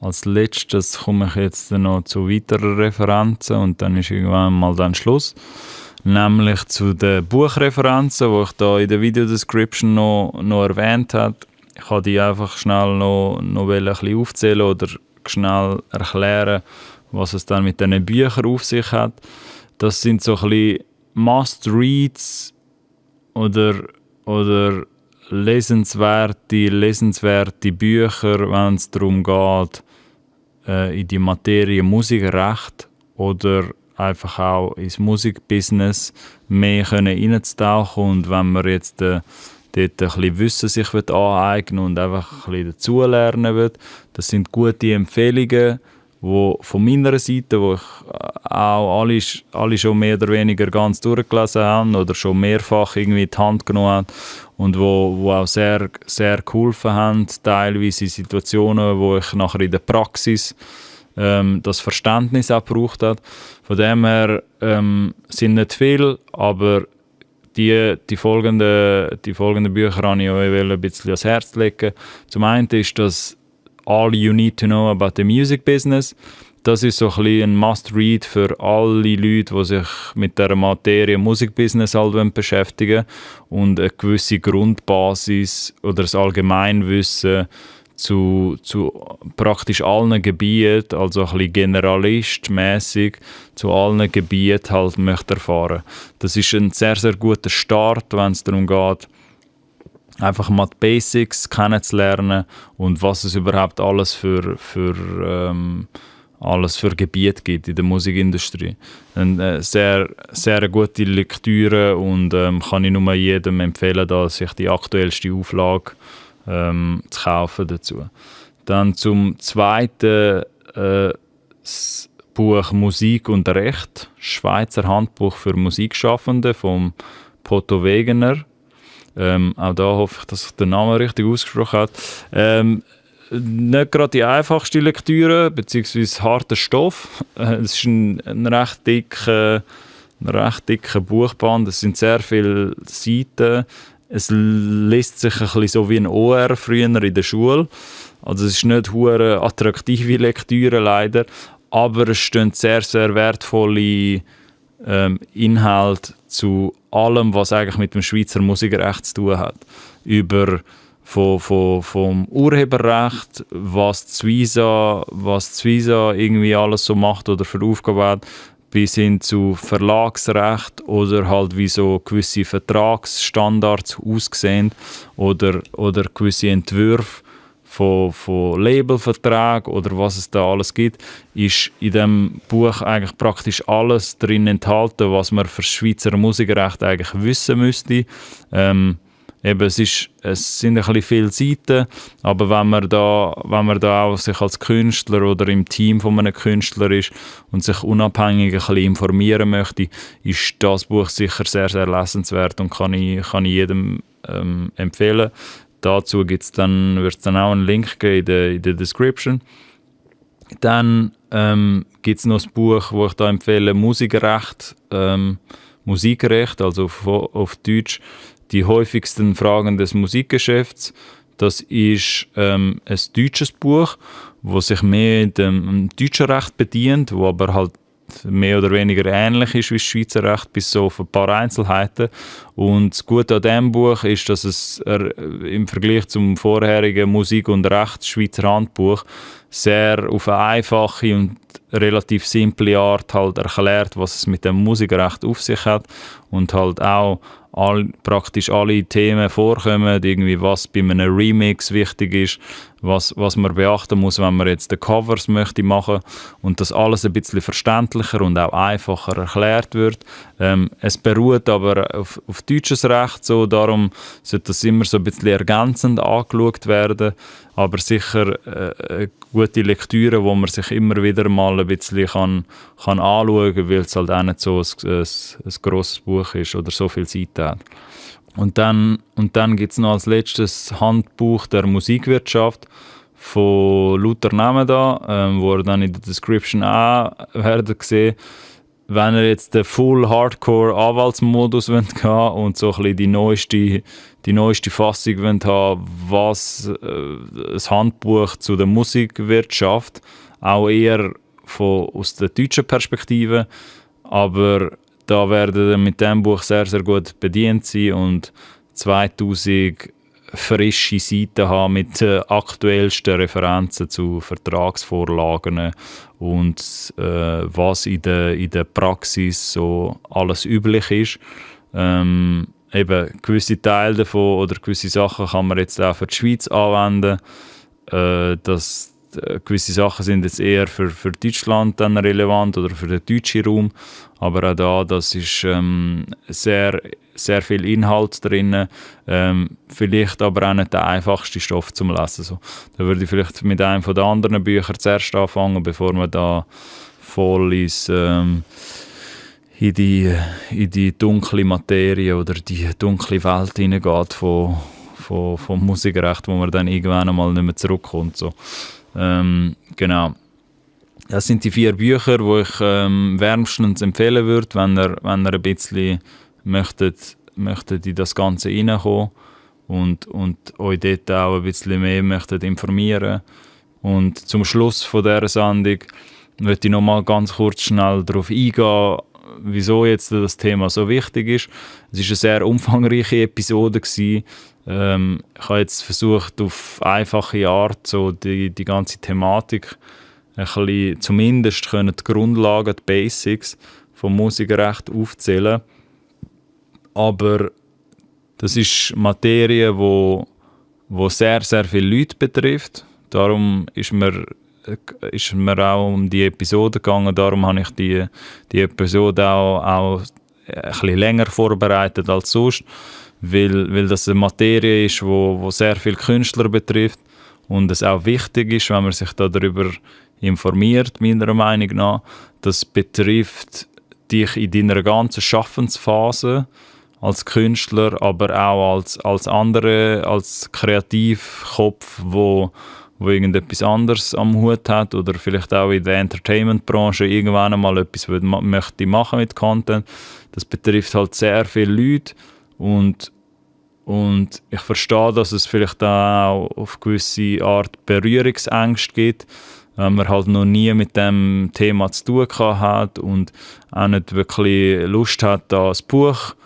A: Als letztes komme ich jetzt noch zu weiteren Referenzen und dann ist irgendwann mal dann Schluss. Nämlich zu den Buchreferenzen, die ich da in der Videodescription noch erwähnt habe. Ich kann die einfach schnell noch ein bisschen aufzählen oder schnell erklären, was es dann mit diesen Büchern auf sich hat. Das sind so ein bisschen Must-Reads oder lesenswerte Bücher, wenn es darum geht, in die Materie Musikrecht oder einfach auch ins Musikbusiness mehr reinzutauchen. Und wenn man jetzt dort ein bisschen Wissen sich aneignen und einfach ein bisschen dazulernen will, das sind gute Empfehlungen, wo von meiner Seite, wo ich auch alle schon mehr oder weniger ganz durchgelesen haben oder schon mehrfach irgendwie in die Hand genommen haben und wo auch sehr, sehr geholfen haben, teilweise in Situationen, wo ich nachher in der Praxis das Verständnis auch gebraucht habe. Von dem her sind nicht viel, aber die folgenden Bücher habe ich euch ein bisschen ans Herz legen. Zum einen ist das All You Need to Know About the Music Business. Das ist so ein bisschen ein Must-Read für alle Leute, die sich mit der Materie Musikbusiness halt beschäftigen und eine gewisse Grundbasis oder das Allgemeinwissen zu praktisch allen Gebieten, also ein bisschen generalistmäßig zu allen Gebieten halt möchte erfahren. Das ist ein sehr, sehr guter Start, wenn es darum geht, einfach mal die Basics kennenzulernen und was es überhaupt alles für Gebiete gibt in der Musikindustrie. Eine sehr, sehr gute Lektüre und kann ich nur jedem empfehlen, da sich die aktuellste Auflage zu kaufen dazu. Dann zum zweiten Buch Musik und Recht, Schweizer Handbuch für Musikschaffende vom Potto Wegener. Auch da hoffe ich, dass ich den Namen richtig ausgesprochen habe. Nicht gerade die einfachste Lektüre, beziehungsweise harter Stoff. Es ist ein recht dicker Buchband, es sind sehr viele Seiten. Es liest sich ein bisschen so wie ein OR früher in der Schule. Also es ist nicht hure attraktive Lektüre leider, aber es stehen sehr, sehr wertvolle Inhalte zu allem, was eigentlich mit dem Schweizer Musikrecht zu tun hat. Vom Urheberrecht, was die Suiza irgendwie alles so macht oder für Aufgaben hat, bis hin zu Verlagsrecht oder halt wie so gewisse Vertragsstandards aussehen oder gewisse Entwürfe von Labelverträgen oder was es da alles gibt, ist in diesem Buch eigentlich praktisch alles drin enthalten, was man für das Schweizer Musikrecht eigentlich wissen müsste. Es sind ein bisschen viele Seiten, aber wenn man da auch sich als Künstler oder im Team von einem Künstler ist und sich unabhängig ein bisschen informieren möchte, ist das Buch sicher sehr, sehr lesenswert und kann ich jedem empfehlen. Dazu wird es dann auch einen Link geben in der Description. Dann gibt es noch ein Buch, das ich da empfehle, Musikrecht, also auf Deutsch, die häufigsten Fragen des Musikgeschäfts. Das ist ein deutsches Buch, das sich mehr dem deutschen Recht bedient, wo aber halt mehr oder weniger ähnlich ist wie das Schweizer Recht, bis so auf ein paar Einzelheiten. Und das Gute an diesem Buch ist, dass es im Vergleich zum vorherigen Musik- und Recht Schweizer Handbuch sehr auf eine einfache und relativ simple Art halt erklärt, was es mit dem Musikrecht auf sich hat und halt auch praktisch alle Themen vorkommen, irgendwie was bei einem Remix wichtig ist, was man beachten muss, wenn man jetzt die Covers möchte machen und das alles ein bisschen verständlicher und auch einfacher erklärt wird. Es beruht aber auf deutsches Recht, so, darum sollte das immer so ein bisschen ergänzend angeschaut werden, aber sicher eine gute Lektüre, wo man sich immer wieder mal ein bisschen kann anschauen kann, weil es halt auch nicht so ein grosses Buch ist oder so viel Seiten hat. Und dann gibt es noch als letztes Handbuch der Musikwirtschaft von lauter Namen da, wo ihr dann in der Description auch werdet sehen. Wenn ihr jetzt den Full Hardcore Anwaltsmodus gehen wollt und so ein bisschen die neueste Fassung wollt haben, was das Handbuch zu der Musikwirtschaft, auch eher aus der deutschen Perspektive, aber da werden wir mit diesem Buch sehr, sehr gut bedient sein und 2000 frische Seiten haben mit aktuellsten Referenzen zu Vertragsvorlagen und was in der Praxis so alles üblich ist. Eben gewisse Teile davon oder gewisse Sachen kann man jetzt auch für die Schweiz anwenden. Gewisse Sachen sind jetzt eher für Deutschland dann relevant oder für den deutschen Raum, aber auch das ist sehr, sehr viel Inhalt drin, vielleicht aber auch nicht der einfachste Stoff zum Lesen. So, da würde ich vielleicht mit einem von den anderen Büchern zuerst anfangen, bevor man da voll in die dunkle Materie oder die dunkle Welt hineingeht vom Musikrecht, wo man dann irgendwann einmal nicht mehr zurückkommt. So. Genau. Das sind die 4 Bücher, die ich wärmstens empfehlen würde, wenn ihr ein bisschen möchtet in das Ganze reinkommen und euch dort auch ein bisschen mehr möchtet informieren. Und zum Schluss von dieser Sendung möchte ich noch mal ganz kurz schnell darauf eingehen, wieso jetzt das Thema so wichtig ist. Es war eine sehr umfangreiche Episode gewesen. Ich habe jetzt versucht, auf einfache Art so die ganze Thematik ein bisschen, zumindest die Grundlagen, die Basics vom Musikrecht aufzählen. Aber das ist Materie, wo sehr, sehr viele Leute betrifft. Darum ist mir auch um die Episode gegangen. Darum habe ich die Episode auch ein bisschen länger vorbereitet als sonst. Weil das eine Materie ist, wo sehr viele Künstler betrifft und es auch wichtig ist, wenn man sich darüber informiert, meiner Meinung nach. Das betrifft dich in deiner ganzen Schaffensphase als Künstler, aber auch als Kreativkopf, wo irgendetwas anderes am Hut hat oder vielleicht auch in der Entertainment-Branche irgendwann einmal etwas möchte machen mit Content. Das betrifft halt sehr viele Leute. Und ich verstehe, dass es vielleicht auch auf gewisse Art Berührungsängste gibt, wenn man halt noch nie mit dem Thema zu tun hat und auch nicht wirklich Lust hat, da ein Buch,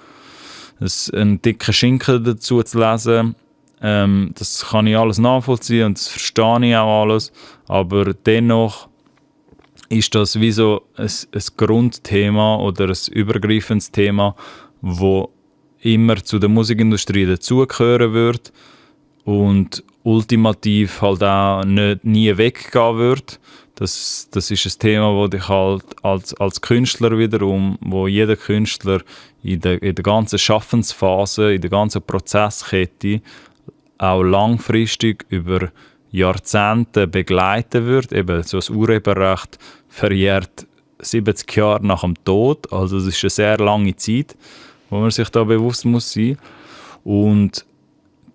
A: einen dicken Schinken dazu zu lesen. Das kann ich alles nachvollziehen und das verstehe ich auch alles, aber dennoch ist das wie so ein Grundthema oder ein übergreifendes Thema, wo immer zu der Musikindustrie dazugehören wird und ultimativ halt auch nie weggehen wird. Das ist ein Thema, wo dich halt als Künstler wiederum, wo jeder Künstler in der ganzen Schaffensphase, in der ganzen Prozesskette auch langfristig über Jahrzehnte begleiten wird. Eben so das Urheberrecht verjährt 70 Jahre nach dem Tod, also es ist eine sehr lange Zeit, wo man sich da bewusst muss sein. Und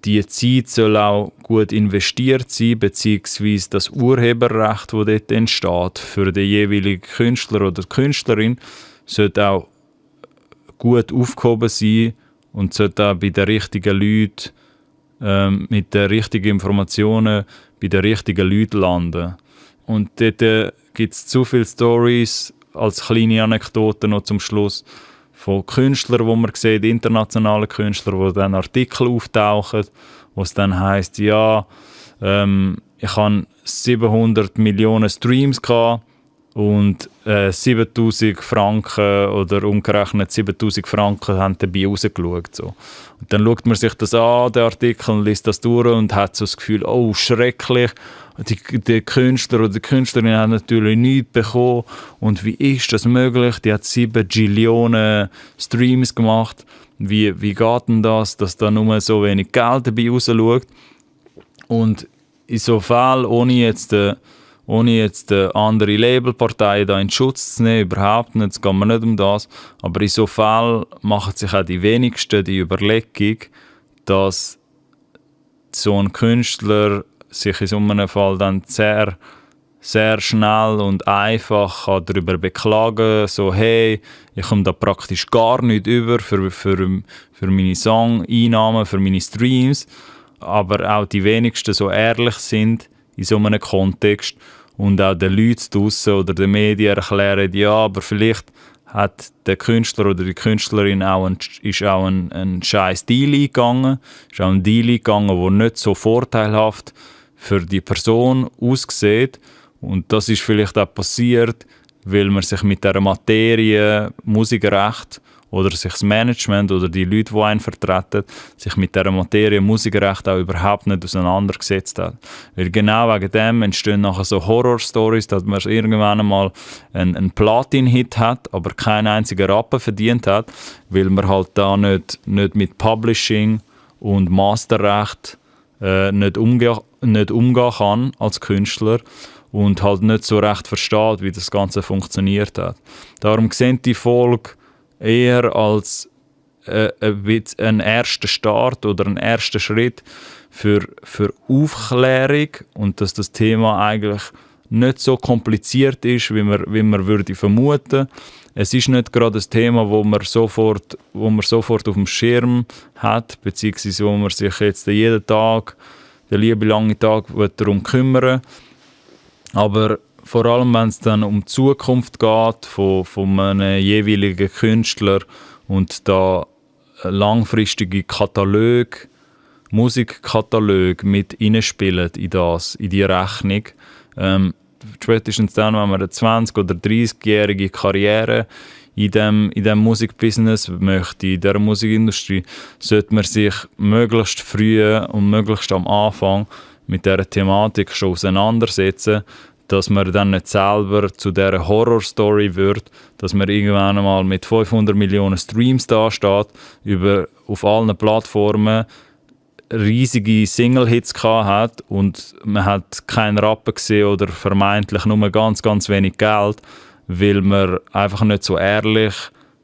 A: die Zeit soll auch gut investiert sein, beziehungsweise das Urheberrecht, das dort entsteht, für den jeweiligen Künstler oder Künstlerin, sollte auch gut aufgehoben sein und sollte auch bei den richtigen Leuten mit den richtigen Informationen bei den richtigen Leuten landen. Und dort gibt es zu viele Stories als kleine Anekdoten noch zum Schluss von Künstlern, wo man sieht, internationale Künstler, wo dann Artikel auftauchen, wo es dann heisst, ja, ich habe 700 Millionen Streams gehabt und 7000 Franken oder umgerechnet 7000 Franken haben dabei rausgeschaut. So. Und dann schaut man sich das an, den Artikel, und liest das durch und hat so das Gefühl, oh, schrecklich. Die Künstler oder die Künstlerin haben natürlich nichts bekommen. Und wie ist das möglich? Die hat 7 Gillionen Streams gemacht. Wie geht denn das, dass da nur so wenig Geld dabei rausschaut? Und in so Fällen, ohne jetzt andere Labelparteien da in Schutz zu nehmen, überhaupt nicht, es geht mir nicht um das, aber in so Fällen machen sich auch die wenigsten die Überlegung, dass so ein Künstler sich in so einem Fall dann sehr, sehr schnell und einfach darüber beklagen kann, so hey, ich komme da praktisch gar nicht über für meine Song-Einnahmen, für meine Streams, aber auch die wenigsten so ehrlich sind in so einem Kontext und auch den Leuten draussen oder den Medien erklären, ja, aber vielleicht hat der Künstler oder die Künstlerin ist auch ein scheiß Deal eingegangen, ist auch ein Deal eingegangen, der nicht so vorteilhaft für die Person aussieht. Und das ist vielleicht auch passiert, weil man sich mit der Materie Musikrecht oder sich das Management oder die Leute, die einen vertreten, sich mit der Materie Musikrecht auch überhaupt nicht auseinandergesetzt hat. Weil genau wegen dem entstehen nachher so Horror-Stories, dass man irgendwann einmal einen Platin-Hit hat, aber keinen einzigen Rappen verdient hat, weil man halt da nicht mit Publishing und Masterrecht nicht umgehen kann als Künstler und halt nicht so recht versteht, wie das Ganze funktioniert hat. Darum sehen die Folge eher als ein erster Start oder ein erster Schritt für Aufklärung und dass das Thema eigentlich nicht so kompliziert ist, wie man würde vermuten. Es ist nicht gerade ein Thema, wo man sofort auf dem Schirm hat, beziehungsweise wo man sich jetzt jeden Tag, den lieben langen Tag, darum kümmern. Aber vor allem, wenn es dann um die Zukunft geht von einem jeweiligen Künstler und da langfristige Musikkataloge mit reinspielen in die Rechnung. Spätestens dann, wenn man eine 20- oder 30-jährige Karriere in dem Musikbusiness möchte, in dieser Musikindustrie, sollte man sich möglichst früh und möglichst am Anfang mit dieser Thematik schon auseinandersetzen, dass man dann nicht selber zu dieser Horrorstory wird, dass man irgendwann einmal mit 500 Millionen Streams dasteht, auf allen Plattformen riesige Single-Hits hat und man hat keinen Rappen gesehen oder vermeintlich nur ganz, ganz wenig Geld, weil man einfach nicht so ehrlich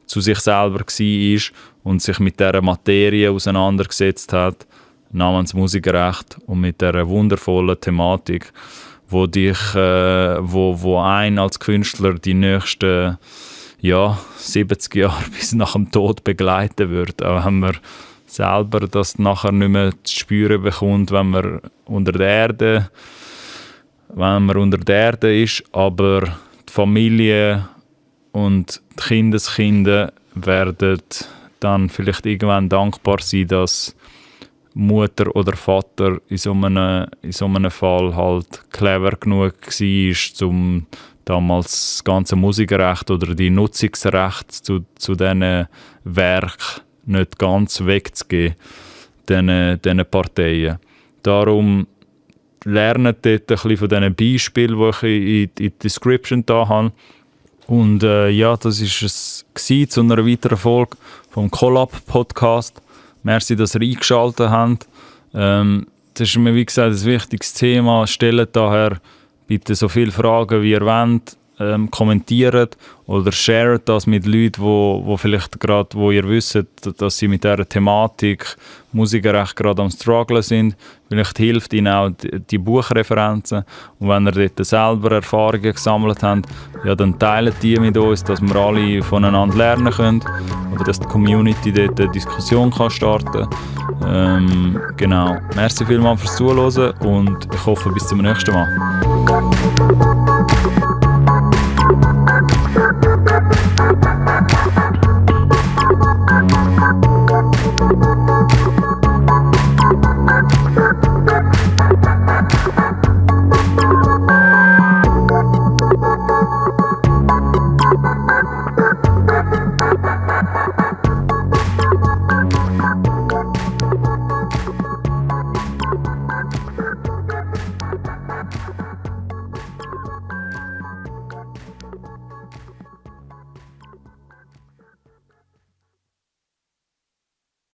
A: zu sich selber war und sich mit dieser Materie auseinandergesetzt hat, namens Musikrecht und mit dieser wundervollen Thematik, wo einen als Künstler die nächsten 70 Jahre bis nach dem Tod begleiten wird. Auch wenn man selber das nachher nicht mehr zu spüren bekommt, wenn man unter der Erde ist, aber die Familie und die Kindeskinder werden dann vielleicht irgendwann dankbar sein, dass Mutter oder Vater in so einem Fall halt clever genug war, um damals das ganze Musikrecht oder die Nutzungsrechte zu diesen Werken nicht ganz wegzugeben, diesen Parteien. Darum lernt dort ein bisschen von diesen Beispielen, die ich in die Description da habe. Und das war es zu einer weiteren Folge vom Collab-Podcast. Merci, dass ihr eingeschaltet habt. Das ist mir, wie gesagt, ein wichtiges Thema. Stellt daher bitte so viele Fragen, wie ihr wollt. kommentiert oder shared das mit Leuten, wo vielleicht gerade, wo ihr wisst, dass sie mit dieser Thematik Musikrecht gerade am Strugglen sind. Vielleicht hilft ihnen auch die Buchreferenzen. Und wenn ihr dort selber Erfahrungen gesammelt habt, ja, dann teilt die mit uns, dass wir alle voneinander lernen können oder dass die Community dort eine Diskussion kann starten kann. Genau. Merci vielmals fürs Zuhören und ich hoffe, bis zum nächsten Mal.